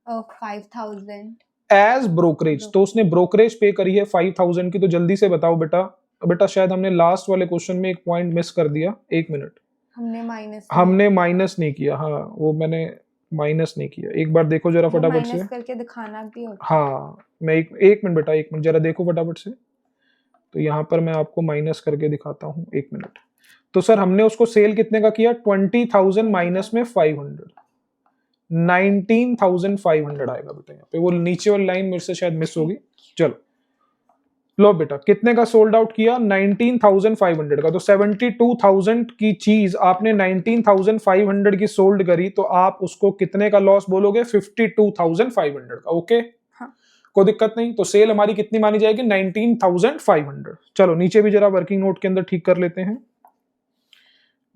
5,000 as brokerage. तो उसने ब्रोकरेज पे करी है 5,000 की। तो जल्दी से बताओ बेटा, बेटा शायद हमने लास्ट वाले क्वेश्चन में एक पॉइंट मिस कर दिया, एक मिनट। हमने माइनस नहीं किया। हाँ वो मैंने माइनस नहीं किया, एक बार देखो जरा फटाफट से। करके दिखाना भी होता है। हाँ मैं एक मिनट बेटा, एक मिनट जरा देखो फटाफट से। तो यहाँ पर मैं आपको माइनस करके दिखाता हूँ, 1 मिनट। तो सर हमने उसको सेल कितने का किया, 20,000 माइनस में 500, 19,500 आएगा बेटा। यहाँ पे वो नीचे वाली लाइन मेरे से शायद मिस होगी। चलो लो बेटा, कितने का सोल्ड आउट किया, 19,500 का। तो 72,000 की चीज आपने 19,500 की सोल्ड करी, तो आप उसको कितने का लॉस बोलोगे, 52,500 का। ओके हाँ। कोई दिक्कत नहीं। तो सेल हमारी कितनी मानी जाएगी, 19,500। चलो नीचे भी जरा वर्किंग नोट के अंदर ठीक कर लेते हैं,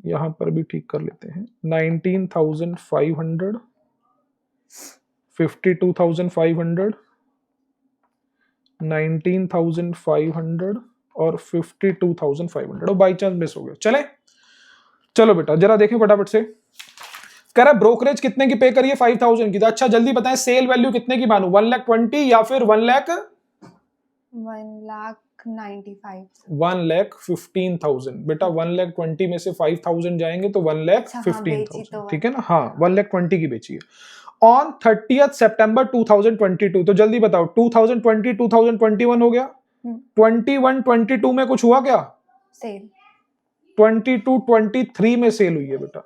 यहां पर भी ठीक कर लेते हैं। 19,500, 52,500, 19,500 और 52,500। बाई चांस मिस हो गया, चले। चलो बेटा जरा देखें फटाफट से। कह रहा ब्रोकरेज कितने की पे करिए, 5,000 की। तो अच्छा जल्दी बताएं, सेल वैल्यू कितने की मानू, 1,20,000 या फिर 1,95,000। 1,15,000। बेटा 1,20,000 में से 5,000 जाएंगे तो 1,15,000, ठीक है ना। हाँ 1,20,000 की बेची है ऑन 30th September 2022। तो जल्दी बताओ, 2020 2021 हो गया, 21 22 में कुछ हुआ क्या, सेल 22 23 में सेल हुई है बेटा,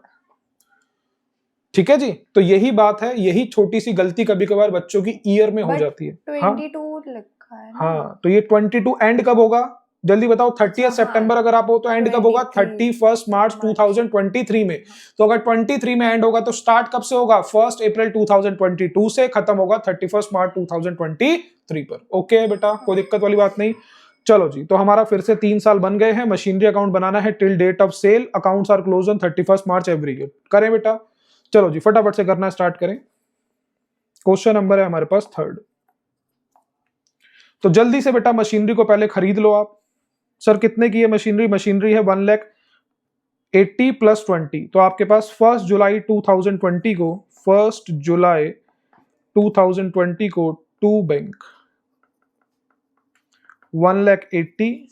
ठीक है जी। तो यही बात है, यही छोटी सी गलती कभी कभार बच्चों की ईयर में हो जाती है। 22 लिखा है ना। हाँ तो ये 22 एंड कब होगा, जल्दी बताओ। 30th सितंबर अगर आप हो तो एंड कब होगा, 31 मार्च 2023 में। तो अगर 23 में एंड होगा तो स्टार्ट कब से होगा, 1 अप्रैल 2022 से, खत्म होगा 31 मार्च 2023 पर। ओके बेटा कोई दिक्कत वाली बात नहीं। चलो जी, तो हमारा फिर से 3 साल बन गए हैं। मशीनरी अकाउंट बनाना है till date of sale, accounts are close on 31 March every year. करें बेटा, चलो जी फटाफट से करना स्टार्ट करें। क्वेश्चन नंबर है हमारे पास 3rd। तो जल्दी से बेटा मशीनरी को पहले खरीद लो आप। सर कितने की है मशीनरी, मशीनरी है 1,80,000 प्लस 20। तो आपके पास 1 जुलाई 2020 को, 1 जुलाई 2020 को to bank 1,80,000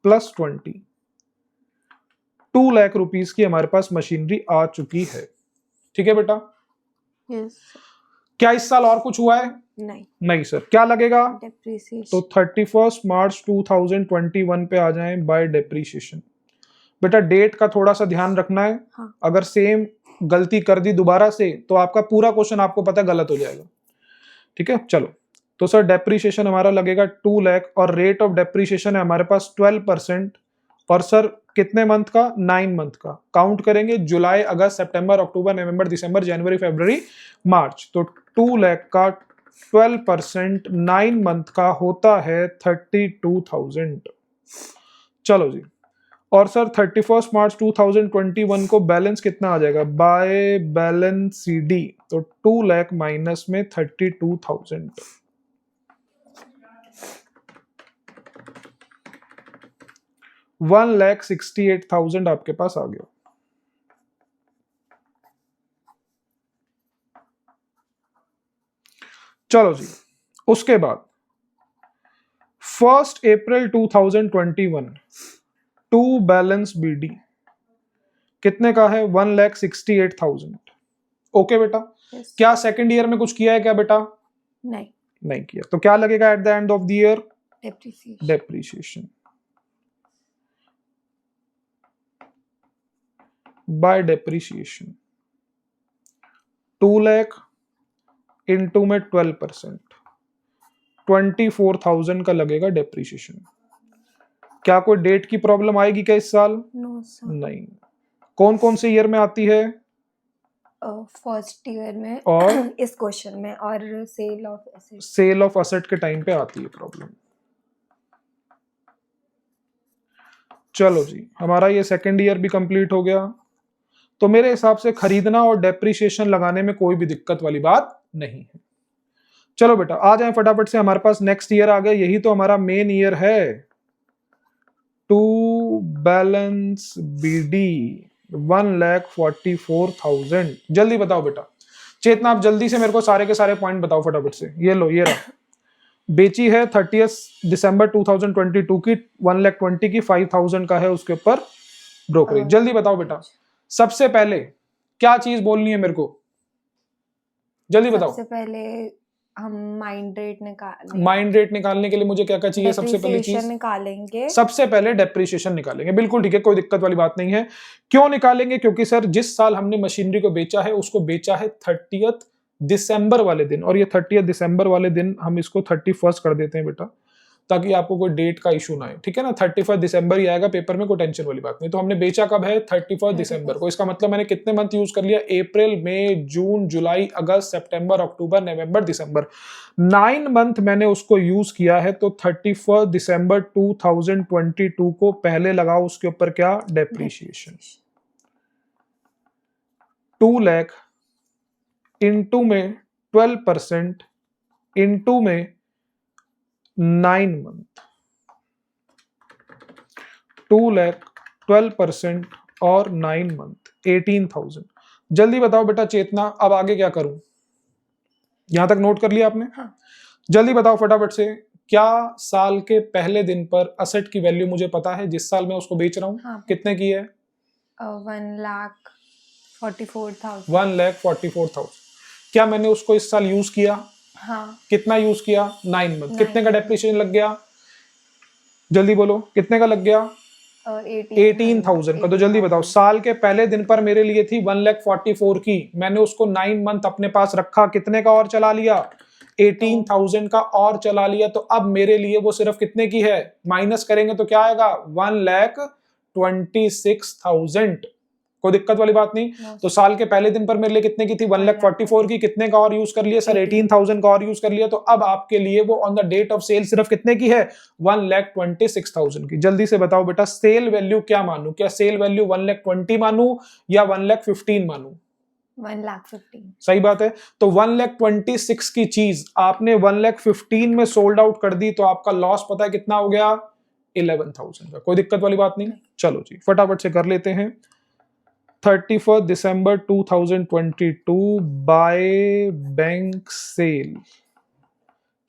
plus 20, 2 lakh rupees की हमारे पास मशीनरी आ चुकी है, ठीक है बेटा। यस। क्या इस साल और कुछ हुआ है, नहीं सर। क्या लगेगा, तो 31 मार्च 2021 पे आ जाएं बाय डेप्रीशिएशन। बेटा डेट का थोड़ा सा ध्यान रखना है। हाँ। अगर सेम गलती कर दी दोबारा से तो आपका पूरा क्वेश्चन आपको पता गलत हो जाएगा, ठीक है। चलो तो सर डेप्रीशिएशन हमारा लगेगा 2 लाख और रेट ऑफ डेप्रीशिएशन है हमारे पास 12%। और सर कितने मंथ का, 9 मंथ का। काउंट करेंगे जुलाई अगस्त सितंबर अक्टूबर नवंबर दिसंबर जनवरी फरवरी मार्च। तो 2 लाख का 12% 9 मंथ का होता है 32,000। चलो जी, और सर 31 मार्च 2021 को बैलेंस कितना आ जाएगा, बाय बैलेंस सीडी। तो 2 लाख माइनस में 32,000, 1,68,000 आपके पास आ गया। चलो जी, उसके बाद 1 अप्रैल 2021 टू बैलेंस बीडी कितने का है, 1,68,000। ओके बेटा। yes. क्या सेकंड ईयर में कुछ किया है क्या बेटा, नहीं किया। तो क्या लगेगा at the end of the year, depreciation by depreciation. 2 lakh into में 12%, 24,000 का लगेगा डेप्रीशिएशन। क्या कोई डेट की प्रॉब्लम आएगी क्या इस साल, नहीं। कौन कौन से ईयर में आती है, फर्स्ट ईयर में और इस क्वेश्चन में, और सेल ऑफ असेट के टाइम पे आती है प्रॉब्लम। चलो जी, हमारा ये सेकंड ईयर भी कंप्लीट हो गया। तो मेरे हिसाब से खरीदना और डेप्रीशिएशन लगाने में कोई भी दिक्कत वाली बात नहीं है। चलो बेटा आ जाए फटाफट से, हमारे पास नेक्स्ट ईयर आ गया। यही तो हमारा मेन ईयर है, टू बैलेंस बीडी 1,44,000। जल्दी बताओ बेटा, चेतना आप जल्दी से मेरे को सारे के सारे पॉइंट बताओ फटाफट से। ये लो, ये रहा, बेची है 30 दिसंबर 2022 की 1,20,000 की, 5,000 का है उसके ऊपर ब्रोकरेज। जल्दी बताओ बेटा, सबसे पहले क्या चीज बोलनी है मेरे को, जल्दी बताओ। सबसे पहले हम माइंड रेट निकालेंगे, माइंड रेट निकालने के लिए मुझे क्या क्या चाहिए? सबसे पहली डेप्रिसिएशन चीज, निकालेंगे। सबसे पहले डेप्रिसिएशन निकालेंगे। बिल्कुल ठीक है, कोई दिक्कत वाली बात नहीं है। क्यों निकालेंगे? क्योंकि सर जिस साल हमने मशीनरी को बेचा है उसको बेचा है 30 दिसंबर वाले दिन, और ये 30 दिसंबर वाले दिन हम इसको 31 कर देते हैं बेटा, ताकि आपको कोई डेट का इशू ना है, ठीक है ना। 31 दिसंबर ही आएगा पेपर में, कोई टेंशन वाली बात नहीं। तो हमने बेचा कब है? 31 दिसंबर को। इसका मतलब मैंने कितने मंथ यूज कर लिया? अप्रैल, मई, जून, जुलाई, अगस्त, सितंबर, अक्टूबर, नवंबर, दिसंबर, 9 मंथ मैंने उसको यूज किया है। तो 31 दिसंबर 2022 को पहले लगाओ उसके ऊपर क्या? डेप्रीशिएशन। 2 लाख इंटू में 12% इंटू में 9 मंथ, 2 लाख 12% और 9 मंथ 18,000। जल्दी बताओ बेटा चेतना, अब आगे क्या करूं? यहां तक नोट कर लिया आपने? हाँ। जल्दी बताओ फटाफट से, क्या साल के पहले दिन पर असेट की वैल्यू मुझे पता है जिस साल मैं उसको बेच रहा हूं? हाँ। कितने की है? 1,44,000। 1,44,000। क्या मैंने उसको इस साल यूज किया? हाँ। कितना यूज किया? 9 मंथ। 9 कितने का डेप्रिसिएशन लग गया? जल्दी बोलो, कितने का लग गया? 18,000 का। तो जल्दी बताओ, साल के पहले दिन पर मेरे लिए थी 1,44,000 की, मैंने उसको 9 मंथ अपने पास रखा, कितने का और चला लिया? 18,000 का और चला लिया। तो अब मेरे लिए वो सिर्फ कितने की है? माइनस करेंगे तो क्या आएगा? 1,26,000। कोई दिक्कत वाली बात नहीं। तो साल के पहले दिन पर मेरे लिए कितने की थी? 1,44,000 की। कितने का और यूज कर लिया सर? 18,000 का और यूज कर लिया। तो अब आपके लिए वो on the date of sale सिर्फ कितने की है? 1,26,000 की। जल्दी से बताओ बेटा, सेल वैल्यू क्या मानू? क्या सेल वैल्यू 1,20,000 मानू या 1,15,000 मानू? 1,15,000। सही बात है। तो 1,26,000 की चीज आपने 1,15,000 में सोल्ड आउट कर दी, तो आपका लॉस पता है कितना हो गया? 11,000 का। कोई दिक्कत वाली बात नहीं। चलो जी फटाफट से कर लेते हैं। 31 दिसंबर 2022 बाय बैंक सेल,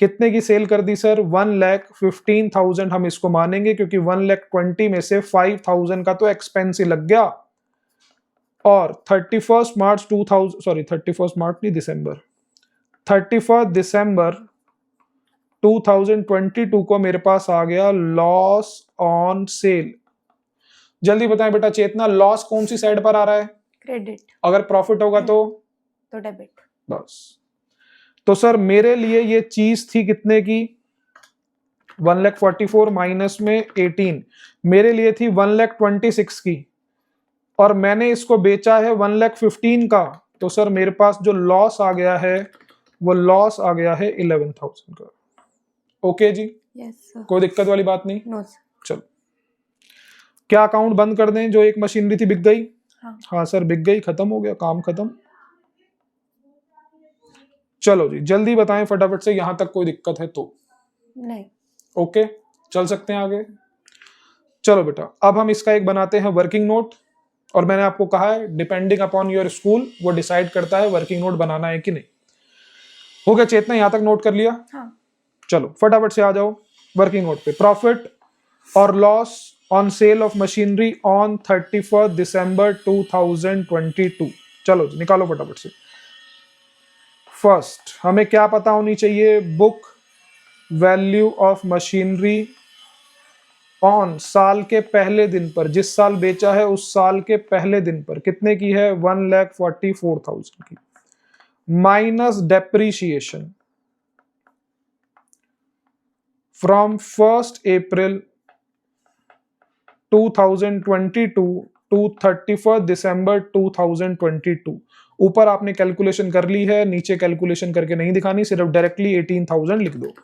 कितने की सेल कर दी सर? 1,15,000 हम इसको मानेंगे, क्योंकि 1,20,000 में से 5,000 का तो एक्सपेंस ही लग गया। और 31 मार्च 2000, सॉरी 31 मार्च नहीं, दिसंबर, 31 दिसंबर 2022 को मेरे पास आ गया लॉस ऑन सेल। जल्दी बताएं बेटा चेतना, लॉस कौन सी साइड पर आ रहा है? क्रेडिट। अगर प्रॉफिट होगा तो डेबिट। बस। तो सर मेरे लिए ये चीज थी कितने की? 1,44,000 माइनस में 18, मेरे लिए थी 1,26,000 की, और मैंने इसको बेचा है 1,15,000 का। तो सर मेरे पास जो लॉस आ गया है वो लॉस आ गया है 11,000 का। ओके जी? Yes sir. कोई दिक्कत वाली बात नहीं? No sir. चलो, क्या अकाउंट बंद कर दें? जो एक मशीनरी थी बिक गई? हाँ सर बिक गई, खत्म हो गया, काम खत्म। चलो जी जल्दी बताएं फटाफट से, यहां तक कोई दिक्कत है तो? नहीं। ओके, चल सकते हैं आगे। चलो बेटा, अब हम इसका एक बनाते हैं वर्किंग नोट, और मैंने आपको कहा है डिपेंडिंग अपॉन योर स्कूल वो डिसाइड करता है वर्किंग नोट बनाना है कि नहीं। हो गया चेतना, यहां तक नोट कर लिया? हाँ। चलो फटाफट से आ जाओ वर्किंग नोट पे। प्रॉफिट और loss on sale of machinery on 31 दिसंबर 2022। चलो निकालो फटाफट से। फर्स्ट हमें क्या पता होनी चाहिए? Book value of machinery on साल के पहले दिन पर, जिस साल बेचा है उस साल के पहले दिन पर कितने की है? 1,44,000 की, minus depreciation from 1 April 2022 to 31 दिसंबर 2022। ऊपर आपने कैलकुलेशन कर ली है, नीचे कैलकुलेशन करके नहीं दिखानी, सिर्फ डायरेक्टली 18,000 लिख दो।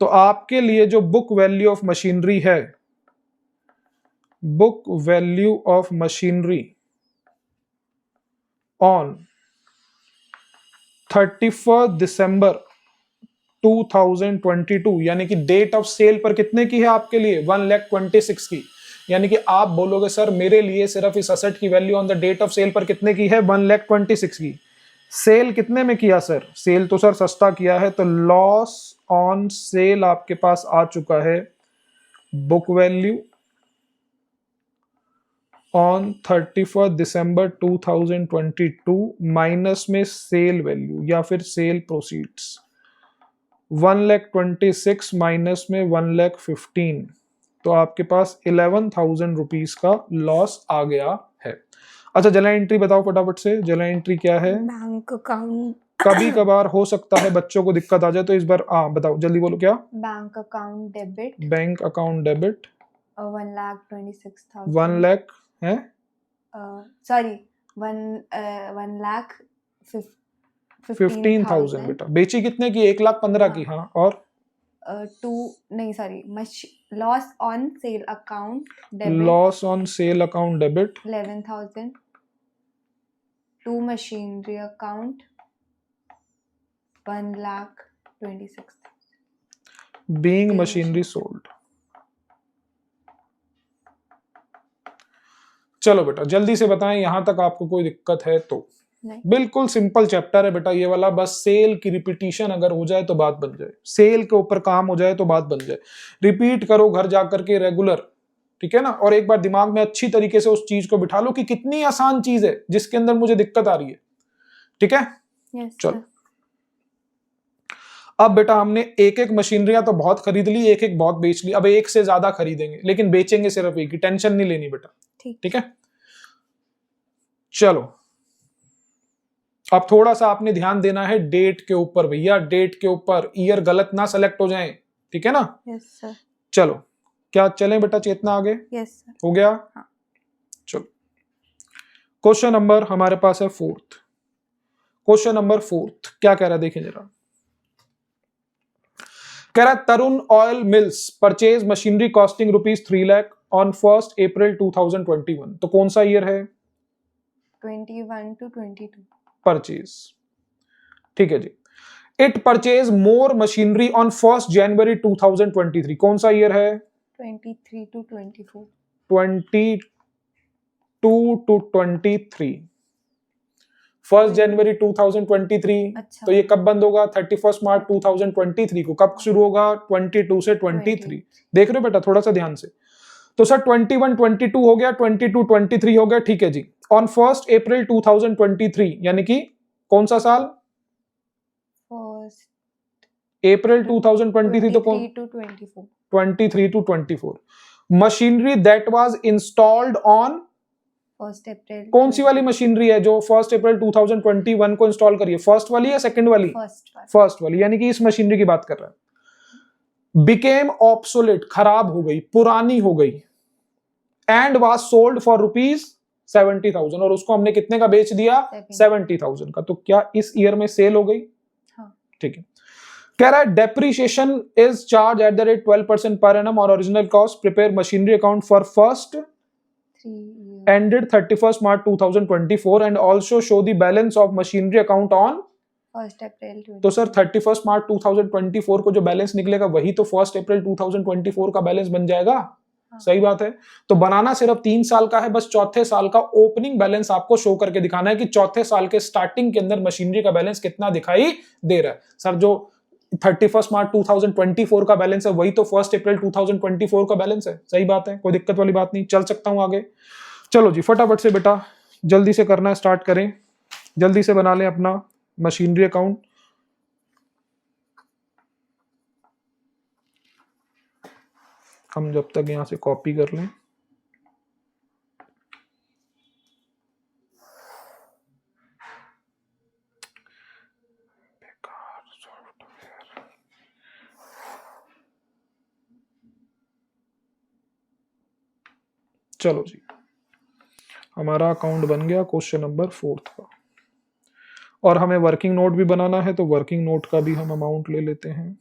तो आपके लिए जो बुक वैल्यू ऑफ मशीनरी है, book value of machinery on 31 दिसंबर 2022, यानी कि डेट ऑफ सेल पर कितने की है आपके लिए? 1,26,000 की। यानी कि आप बोलोगे सर मेरे लिए सिर्फ इस असेट की value on the date of sale पर कितने की है? 1,26,000 की। सेल कितने में किया सर? सेल तो सर सस्ता किया है, तो लॉस ऑन सेल आपके पास आ चुका है बुक वैल्यू ऑन 31 दिसंबर 2022 माइनस में सेल वैल्यू या फिर सेल प्रोसीड्स 1,26,000 माइनस में 1,15,000, तो आपके पास 11,000 रुपीज का लॉस आ गया है। अच्छा जर्नल एंट्री बताओ फटाफट से, जर्नल एंट्री क्या है? बैंक अकाउंट कभी कभार हो सकता है बच्चों को दिक्कत आ जाए, तो इस बार बताओ जल्दी बोलो क्या? Bank account debit bank account debit 1,26,000 1 lakh है, सॉरी 15,000 बेटा। बेची कितने की? 1,15,000 की। हाँ और नहीं sorry loss on sale account debit loss on sale account debit 11,000 to machinery account 1,26,000 being machinery sold. चलो बेटा जल्दी से बताएं यहां तक आपको कोई दिक्कत है तो? नहीं। बिल्कुल सिंपल चैप्टर है बेटा ये वाला, बस सेल की रिपीटिशन अगर हो जाए तो बात बन जाए, सेल के ऊपर काम हो जाए तो बात बन जाए। रिपीट करो घर जाकर के रेगुलर, ठीक है ना, और एक बार दिमाग में अच्छी तरीके से उस चीज को बिठा लो कि कितनी आसान चीज है जिसके अंदर मुझे दिक्कत आ रही है, ठीक है? चलो अब बेटा हमने एक एक मशीनरियां तो बहुत खरीद ली, एक एक बहुत बेच ली, अब एक से ज्यादा खरीदेंगे लेकिन बेचेंगे सिर्फ एक ही, टेंशन नहीं लेनी बेटा, ठीक है? चलो अब थोड़ा सा आपने ध्यान देना है डेट के ऊपर भैया, डेट के ऊपर, ईयर गलत ना सेलेक्ट हो जाए, ठीक है ना? Yes sir. चलो क्या चलें बेटा चेतना आगे? Yes sir. हो गया? हाँ। चलो क्वेश्चन नंबर हमारे पास है 4th। क्वेश्चन नंबर 4th क्या कह रहा है देखिए जरा। कह रहा है Tarun oil mills purchase machinery costing rupees 3 lakh on 1 April 2021, तो कौन सा ईयर है? 21 to 22 परचेज, ठीक है जी। It purchase more machinery on 1 January 2023, कौन सा ईयर है? 23 to 24 22 to 23, 1 जनवरी 2023। अच्छा। तो ये कब बंद होगा? 31 मार्च 2023 को। कब शुरू होगा? 22 से 23। देख रहे हो बेटा थोड़ा सा ध्यान से। तो सर 21 22 हो गया, 22 23 हो गया, ठीक है जी। ऑन 1 अप्रैल 2023 यानी कि कौन सा साल? अप्रैल 2023 तो कौन? 23 to 24। Machinery that was installed on 1 अप्रैल। कौन सी वाली मशीनरी है जो 1 अप्रैल 2021 को इंस्टॉल करी है? फर्स्ट वाली या सेकंड वाली? फर्स्ट वाली, यानी कि इस मशीनरी की बात कर रहा है। बिकेम ऑब्सोलेट, खराब हो गई, पुरानी हो गई, and was sold for rupees 70,000, और उसको हमने कितने का बेच दिया? 70,000 का। तो क्या इस ईयर में सेल हो गई? हाँ। ठीक है। कह रहा है depreciation is charge at the rate 12% per annum और original cost prepare machinery account for first ended 31st March 2024 and also show the balance of machinery account on 1 अप्रैल। तो सर 31 मार्च 2024 को जो बैलेंस निकलेगा वही तो 1 अप्रैल 2024 का बैलेंस बन जाएगा। हाँ। सही बात है। तो बनाना सिर्फ 3 साल का है, बस चौथे साल का ओपनिंग बैलेंस आपको शो करके दिखाना है कि चौथे साल के स्टार्टिंग के अंदर मशीनरी का बैलेंस कितना दिखाई दे रहा है। सर जो 31 मार्च 2024 का बैलेंस है वही तो 1 अप्रैल 2024 का बैलेंस है। सही बात है, कोई दिक्कत वाली बात नहीं, चल सकता हूं आगे। चलो जी फटाफट से बेटा जल्दी से करना स्टार्ट करें, जल्दी से बना लें अपना मशीनरी अकाउंट। हम जब तक यहां से कॉपी कर लें। चलो जी हमारा अकाउंट बन गया क्वेश्चन नंबर 4th का, और हमें वर्किंग नोट भी बनाना है तो वर्किंग नोट का भी हम अमाउंट ले लेते हैं।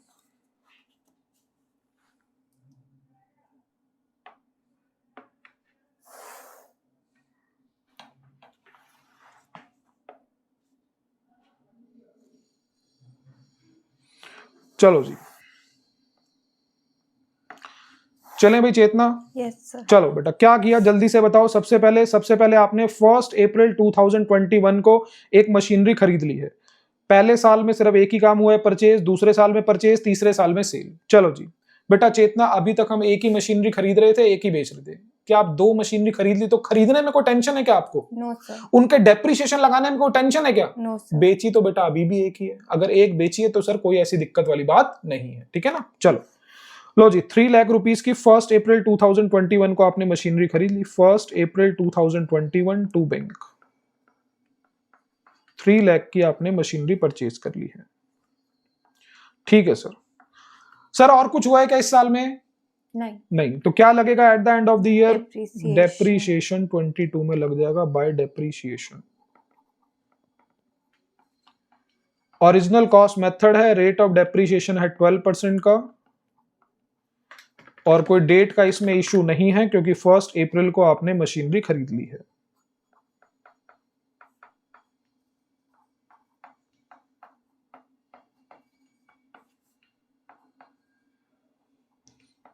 चलो जी चलें भाई चेतना। Yes sir. चलो बेटा क्या किया जल्दी से बताओ। सबसे पहले आपने 1 अप्रैल 2021 को एक मशीनरी खरीद ली है। पहले साल में सिर्फ एक ही काम हुआ है परचेज, दूसरे साल में परचेज, तीसरे साल में सेल। चलो जी बेटा चेतना अभी तक हम एक ही मशीनरी खरीद रहे थे, एक ही बेच रहे थे, क्या आप 2 मशीनरी खरीद ली तो खरीदने में कोई टेंशन है क्या आपको? No sir. उनके डेप्रिसिएशन लगाने में कोई टेंशन है क्या? No sir. बेची तो बेटा अभी भी एक ही है, अगर एक बेची है तो सर कोई ऐसी दिक्कत वाली बात नहीं है, ठीक है ना। चलो लो जी, 3 लाख रुपीस की 1 अप्रैल 2021 को आपने मशीनरी खरीद ली। 1 अप्रैल 2021 टू बैंक 3 लाख की आपने मशीनरी परचेज कर ली है, ठीक है सर। सर और कुछ हुआ है क्या इस साल में? नहीं। तो क्या लगेगा at the end of the year? Depreciation 22 में लग जाएगा by depreciation. Original cost method है, रेट ऑफ डेप्रीशिएशन है 12% का, और कोई डेट का इसमें इशू नहीं है क्योंकि 1 अप्रैल को आपने मशीनरी खरीद ली है।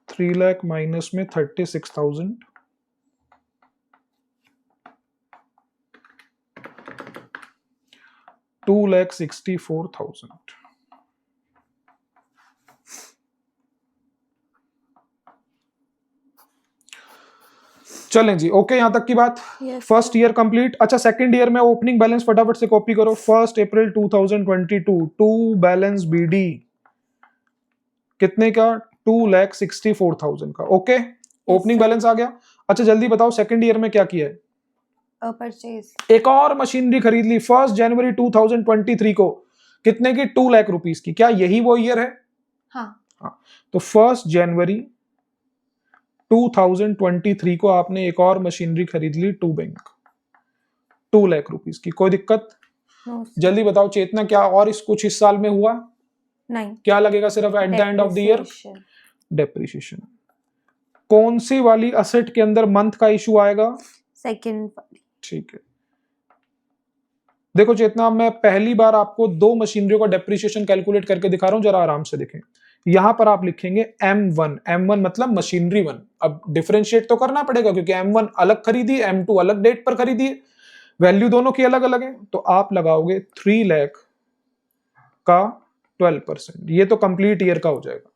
थ्री लाख माइनस में 36,000, 2,64,000। चलें जी, ओके यहां तक की बात। First year complete. अच्छा सेकंड ईयर में ओपनिंग बैलेंस फटाफट से कॉपी करो। 1 अप्रैल 2022 टू बैलेंस बीडी कितने का? 2,64,000 का। ओके ओपनिंग बैलेंस आ गया। अच्छा जल्दी बताओ सेकंड ईयर में क्या किया है? परचेज एक और मशीनरी खरीद ली 1 जनवरी 2023 को, कितने की? 2 लाख रुपीस की। क्या यही वो ईयर है? हाँ। तो 1 जनवरी 2023 को आपने एक और मशीनरी खरीद ली टू बैंक 2 लाख रुपीस की। कोई दिक्कत? जल्दी बताओ चेतना, क्या और इस कुछ इस साल में हुआ? नहीं। क्या लगेगा सिर्फ eight the end of the year? Depreciation. कौन सी वाली असेट के अंदर मंथ का इशू आएगा? सेकंड वाली। ठीक है। देखो चेतना, मैं पहली बार आपको 2 मशीनरियों का डेप्रिसिएशन कैलकुलेट करके दिखा रहा हूं, जरा आराम से देखें। यहां पर आप लिखेंगे M1, M1 मतलब मशीनरी 1। अब डिफरेंशिएट तो करना पड़ेगा क्योंकि M1 अलग खरीदी, M2 अलग डेट पर खरीदी, वैल्यू दोनों की अलग अलग है। तो आप लगाओगे 3 लाख का 12%, ये तो कंप्लीट ईयर का हो जाएगा।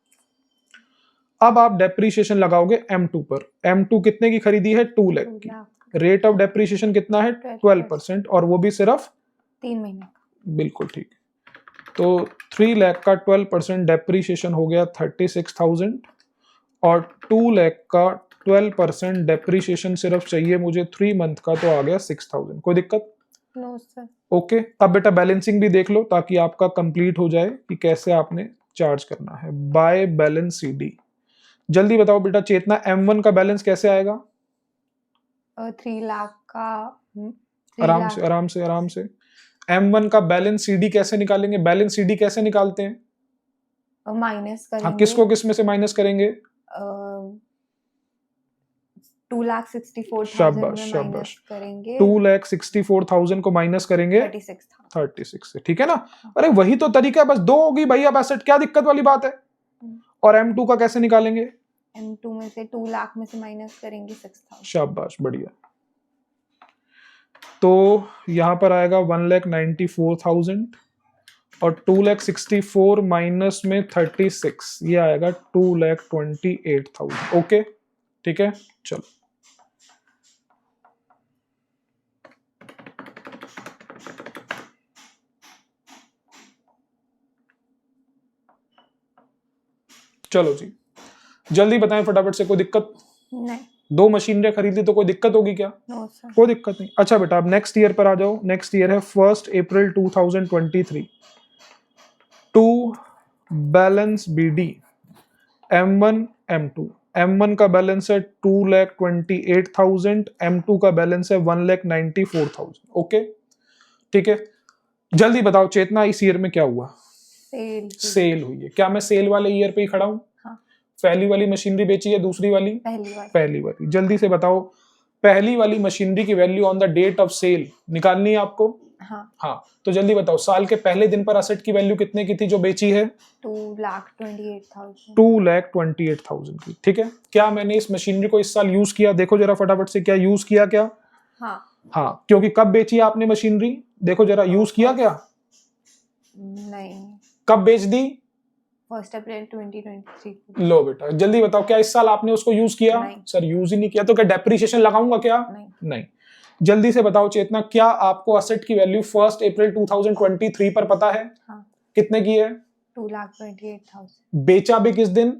अब आप डेप्रिसिएशन लगाओगे M2 पर। M2 कितने की खरीदी है? 2 लाख की। रेट ऑफ डेप्रिसिएशन कितना है? 12%, और वो भी सिर्फ 3 महीने। बिल्कुल ठीक। तो 3 लाख का 12% डेप्रिसिएशन हो गया 36,000, और 2 लाख का 12% डेप्रिसिएशन सिर्फ चाहिए मुझे 3 मंथ का, तो आ गया 6,000। कोई दिक्कत? No sir. ओके। अब बेटा बैलेंसिंग भी देख लो ताकि आपका कंप्लीट हो जाए कि कैसे आपने चार्ज करना है। By balance CD. जल्दी बताओ बेटा चेतना, M1 का बैलेंस कैसे आएगा? 3 लाख का। आराम से आराम से आराम से। M1 का बैलेंस सीडी कैसे निकालेंगे? बैलेंस सीडी कैसे निकालते हैं? माइनस करेंगे। हाँ, किसको किस में से माइनस करेंगे? 2,64,000 में माइनस करेंगे। 2,64,000 को माइनस करेंगे 36 से, ठीक है ना। अरे वही तो तरीका है, बस 2 होगी भैया एसेट, क्या दिक्कत वाली बात है। और M2 का कैसे निकालेंगे? M2 में से 2 लाख में से माइनस करेंगे 6,000। शाबाश, बढ़िया। तो यहां पर आएगा 1,94,000, और 2,64 माइनस में 36, ये आएगा 2,28,000। ओके ठीक है, चलो। चलो जी, जल्दी बताएं फटाफट से। कोई दिक्कत? नहीं। 2 मशीनरी खरीद ली तो कोई दिक्कत होगी क्या? No sir. कोई दिक्कत नहीं। अच्छा बेटा अब नेक्स्ट ईयर पर आ जाओ। नेक्स्ट ईयर है 1 April 2023 to balance BD M1 M2। M1 का बैलेंस है 2,28,000, M2 का बैलेंस है 1,94,000। ओके ठीक है। जल्दी बताओ चेतना, इस ईयर में क्या हुआ? सेल हुई है। क्या मैं सेल वाले ईयर पे ही खड़ा हूं? हाँ। पहली वाली मशीनरी बेची है, दूसरी वाली? पहली वाली। जल्दी से बताओ, पहली वाली मशीनरी की value on the date of sale निकालनी है आपको। हाँ, तो जल्दी बताओ साल के पहले दिन पर असेट की वैल्यू कितने की थी जो बेची है? 2,28,000। 2,28,000 की, ठीक है। क्या मैंने इस मशीनरी को इस साल यूज किया? देखो जरा फटाफट से, क्या यूज किया? क्या? हाँ, क्योंकि कब बेची आपने मशीनरी? देखो जरा, यूज किया क्या? नहीं। कब बेच दी? 1 अप्रैल 2023 लो बेटा जल्दी बताओ, क्या इस साल आपने उसको यूज किया? नहीं। सर यूज ही नहीं किया, तो क्या डेप्रिसिएशन लगाऊंगा क्या? नहीं। नहीं। जल्दी से बताओ चेतना, क्या आपको असेट की वैल्यू 1 अप्रैल 2023 पर पता है? हाँ। कितने की है? 2,28,000 बेचा भी किस दिन?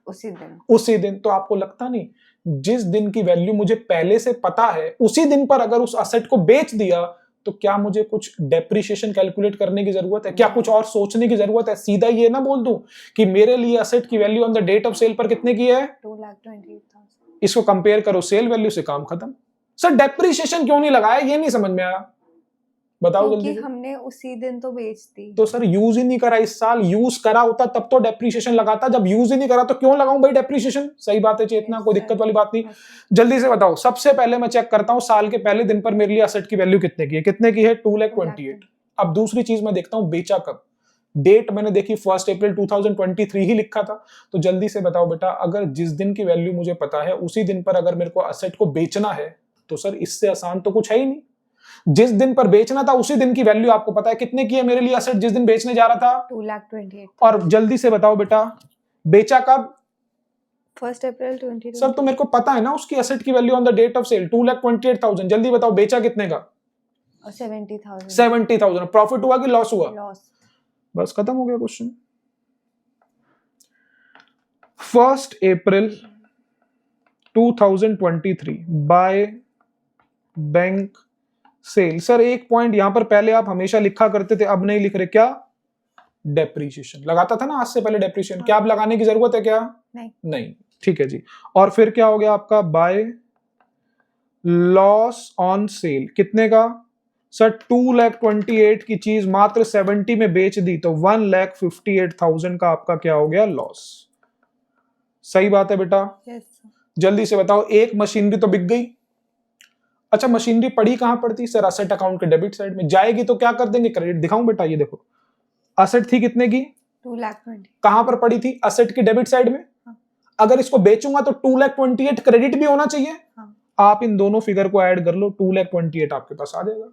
उसी दिन। उसी दिन। तो आपको लगता नहीं, जिस दिन की वैल्यू मुझे पहले से पता है उसी दिन पर अगर उस असेट को बेच दिया तो क्या मुझे कुछ डेप्रिसिएशन कैलकुलेट करने की जरूरत है? क्या कुछ और सोचने की जरूरत है? सीधा ये ना बोल दूं कि मेरे लिए असेट की value on the date of sale पर कितने की है? 2,28,000। इसको कंपेयर करो सेल वैल्यू से, काम खत्म। सर डेप्रिसिएशन क्यों नहीं लगाया, ये नहीं समझ में आया, बताओ क्योंकि जल्दी से। हमने उसी दिन तो बेच दी। तो सर यूज ही नहीं करा इस साल, यूज करा होता तब तो डेप्रिसिएशन लगाता, जब यूज ही नहीं करा तो क्यों लगाऊं भाई डेप्रिसिएशन? सही बात है चेतना, कोई दिक्कत वाली बात नहीं। जल्दी से बताओ, सबसे पहले मैं चेक करता हूं साल के पहले दिन पर मेरे लिए असेट की वैल्यू कितने की है? कितने की है? 2,28,000। अब दूसरी चीज मैं देखता हूं बेचा कब। डेट मैंने देखी 1 अप्रैल 2023 ही लिखा था। तो जल्दी से बताओ बेटा, अगर जिस दिन की वैल्यू मुझे पता है उसी दिन पर अगर मेरे को असेट को बेचना है तो सर इससे आसान तो कुछ है ही नहीं। जिस दिन पर बेचना था उसी दिन की वैल्यू आपको पता है कितने की है मेरे लिए असेट जिस दिन बेचने जा रहा था? 2,28,000। और जल्दी से बताओ बेटा, बेचा कब? 1 अप्रैल 2023। सर तो मेरे को पता है ना उसकी असेट की value on the date of sale 2,28,000। जल्दी बताओ बेचा कितने का? 70,000। 70,000। प्रॉफिट हुआ कि लॉस हुआ? लॉस। बस खत्म हो गया question. 1 April 2023 by bank sale. Sir एक पॉइंट यहां पर पहले आप हमेशा लिखा करते थे, अब नहीं लिख रहे, क्या? डेप्रीशिएशन लगाता था ना आज से पहले डेप्रीशिएशन। हाँ। क्या अब लगाने की जरूरत है क्या? नहीं। नहीं। ठीक है जी। और फिर क्या हो गया आपका? बाय लॉस ऑन सेल कितने का? सर 2,28,000 की चीज मात्र 70 में बेच दी तो 1,58,000 का आपका क्या हो गया? लॉस। सही बात है बेटा? यस। जल्दी से बताओ, एक मशीनरी तो बिक गई। अच्छा मशीनरी पड़ी कहां पड़ती? सर असेट अकाउंट के डेबिट साइड में। जाएगी तो क्या कर देंगे? क्रेडिट। दिखाऊं बेटा, ये देखो असेट थी कितने की? 2,20,000। कहां पर पड़ी थी? असेट की डेबिट साइड में। हाँ। अगर इसको बेचूंगा तो 2,28,000 क्रेडिट भी होना चाहिए। हाँ। आप इन दोनों फिगर को ऐड कर लो, 2,28,000 आपके पास आ जाएगा।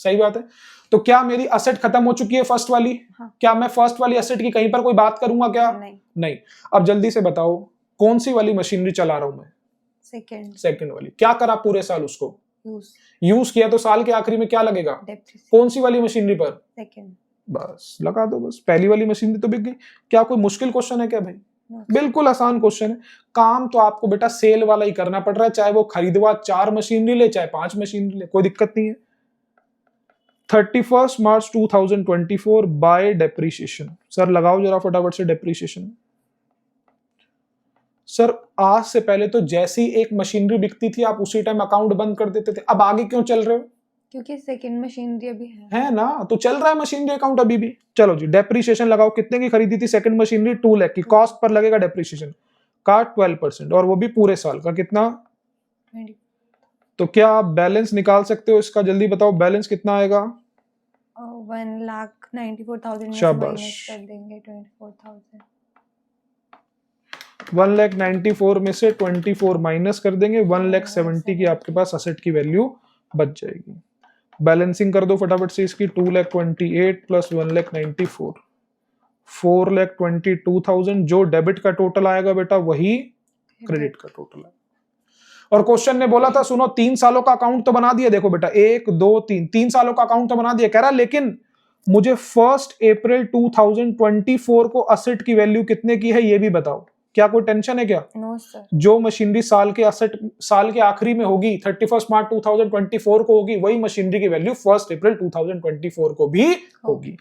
सही बात है। तो क्या मेरी असेट खत्म हो चुकी है फर्स्ट वाली? हाँ। क्या मैं फर्स्ट वाली असेट की कहीं पर कोई बात करूंगा क्या? नहीं। नहीं। अब जल्दी से बताओ कौन सी वाली मशीनरी चला रहा हूं मैं? सेकंड वाली। क्या करा पूरे साल उसको? यूज किया। तो साल के आखिरी में क्या लगेगा? कौन सी वाली मशीनरी पर? सेकंड। बस लगा दो, बस पहली वाली मशीनरी तो बिक गई। क्या कोई मुश्किल क्वेश्चन है क्या भाई? बिल्कुल आसान क्वेश्चन है। काम तो आपको बेटा सेल वाला ही करना पड़ रहा है, चाहे वो खरीदवा 4 मशीनरी ले चाहे 5 मशीनरी ले, कोई दिक्कत नहीं है। 31 मार्च 2024 बाय डेप्रीशिएशन। सर लगाओ जरा फटाफट से डेप्रीशिएशन। सर आज से पहले तो जैसी एक मशीनरी बिकती थी आप उसी टाइम अकाउंट बंद कर देते थे, अब आगे क्यों चल रहे हो? क्योंकि सेकंड मशीनरी अभी है ना, तो चल रहा है मशीनरी अकाउंट अभी भी। चलो जी डेप्रीशिएशन लगाओ। कितने की खरीदी थी सेकंड मशीनरी? 2 लाख की। कॉस्ट पर लगेगा डेप्रीशिएशन का 12% और वो भी पूरे साल का। कितना? 20। तो क्या आप बैलेंस निकाल सकते हो इसका? जल्दी बताओ बैलेंस कितना आएगा? 1,94,000 में से शाबाश। माइनस कर देंगे 24,000। 1,94,000 में से 24 माइनस कर देंगे, 1,70,000 की आपके पास असेट की वैल्यू बच जाएगी। बैलेंसिंग कर दो फटाफट से इसकी। 2,28,000 प्लस 1,94,000 4,22,000। जो डेबिट का टोटल आएगा बेटा वही क्रेडिट का टोटल है। और क्वेश्चन ने बोला था सुनो 3 सालों का अकाउंट तो बना दिया। देखो बेटा 1 2 3 सालों का अकाउंट तो बना दिया। कह रहा लेकिन मुझे 1 अप्रैल 2024 को असेट की वैल्यू कितने की है ये भी बताओ। क्या कोई टेंशन है क्या? No sir. जो मशीनरी साल के असेट साल के आखिरी में होगी 31 मार्च 2024 को होगी, वही मशीनरी की वैल्यू 1 अप्रैल 2024 को भी होगी।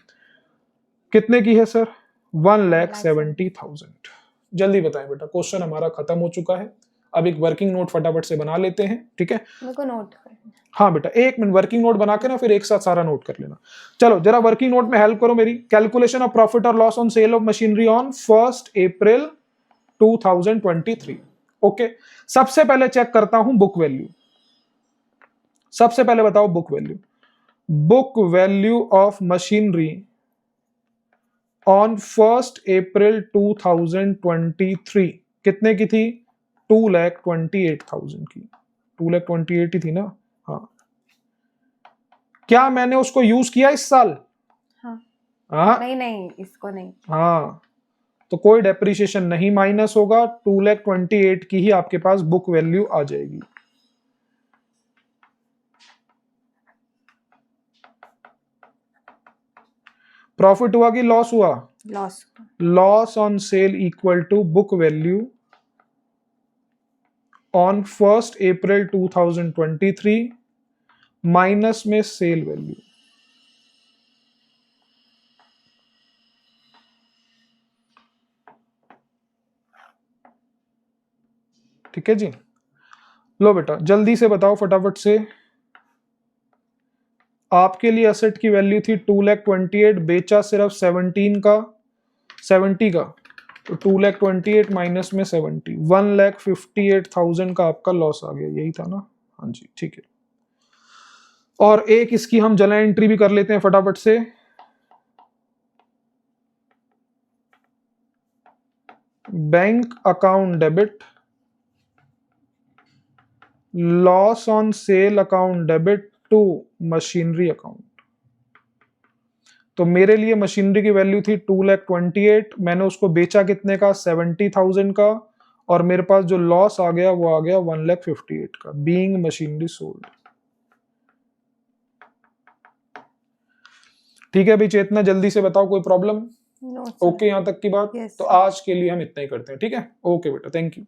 कितने की है सर? 1,70,000। जल्दी बताएं बेटा, क्वेश्चन हमारा खत्म हो चुका है। अब एक वर्किंग नोट फटाफट से बना लेते हैं, ठीक है? मेरे को नोट करना। हाँ बेटा 1 मिनट वर्किंग नोट बना के ना फिर एक साथ सारा नोट कर लेना। चलो जरा वर्किंग नोट में हेल्प करो मेरी। कैलकुलेशन ऑफ प्रॉफिट और loss on sale of machinery on 1 April 2023। Okay, सबसे पहले चेक करता हूं बुक वैल्यू। सबसे पहले बताओ book value. Book value of machinery on 1 April 2023 कितने की थी? 2,28,000 की। 2,28,000 ही थी ना? हाँ। क्या मैंने उसको यूज किया इस साल? हाँ। हाँ नहीं नहीं, इसको नहीं। हाँ, तो कोई डेप्रिसिएशन नहीं माइनस होगा, 2,28,000 की ही आपके पास बुक वैल्यू आ जाएगी। प्रॉफिट हुआ कि लॉस हुआ? Loss. Loss on sale equal to book value on 1 April 2023 minus में सेल वैल्यू। ठीक है जी। लो बेटा जल्दी से बताओ फटाफट से, आपके लिए एसेट की वैल्यू थी 2,28,000, बेचा सिर्फ 70 का, तो 2,28,000 माइनस में 70, 1,58,000 का आपका लॉस आ गया, यही था ना? हाँ जी ठीक है। और एक इसकी हम जर्नल एंट्री भी कर लेते हैं फटाफट से। Bank account debit, loss on sale account debit to machinery account. तो मेरे लिए मशीनरी की वैल्यू थी 2,28,000, मैंने उसको बेचा कितने का? 70,000 का, और मेरे पास जो लॉस आ गया वो आ गया 1,58,000 का, बीइंग मशीनरी सोल्ड। ठीक है भाई चेतना, जल्दी से बताओ कोई प्रॉब्लम? नो ओके यहाँ तक की बात? Yes, तो sir. आज के लिए हम इतना ही करते हैं, ठीक है? ओके बेटा, थैंक यू।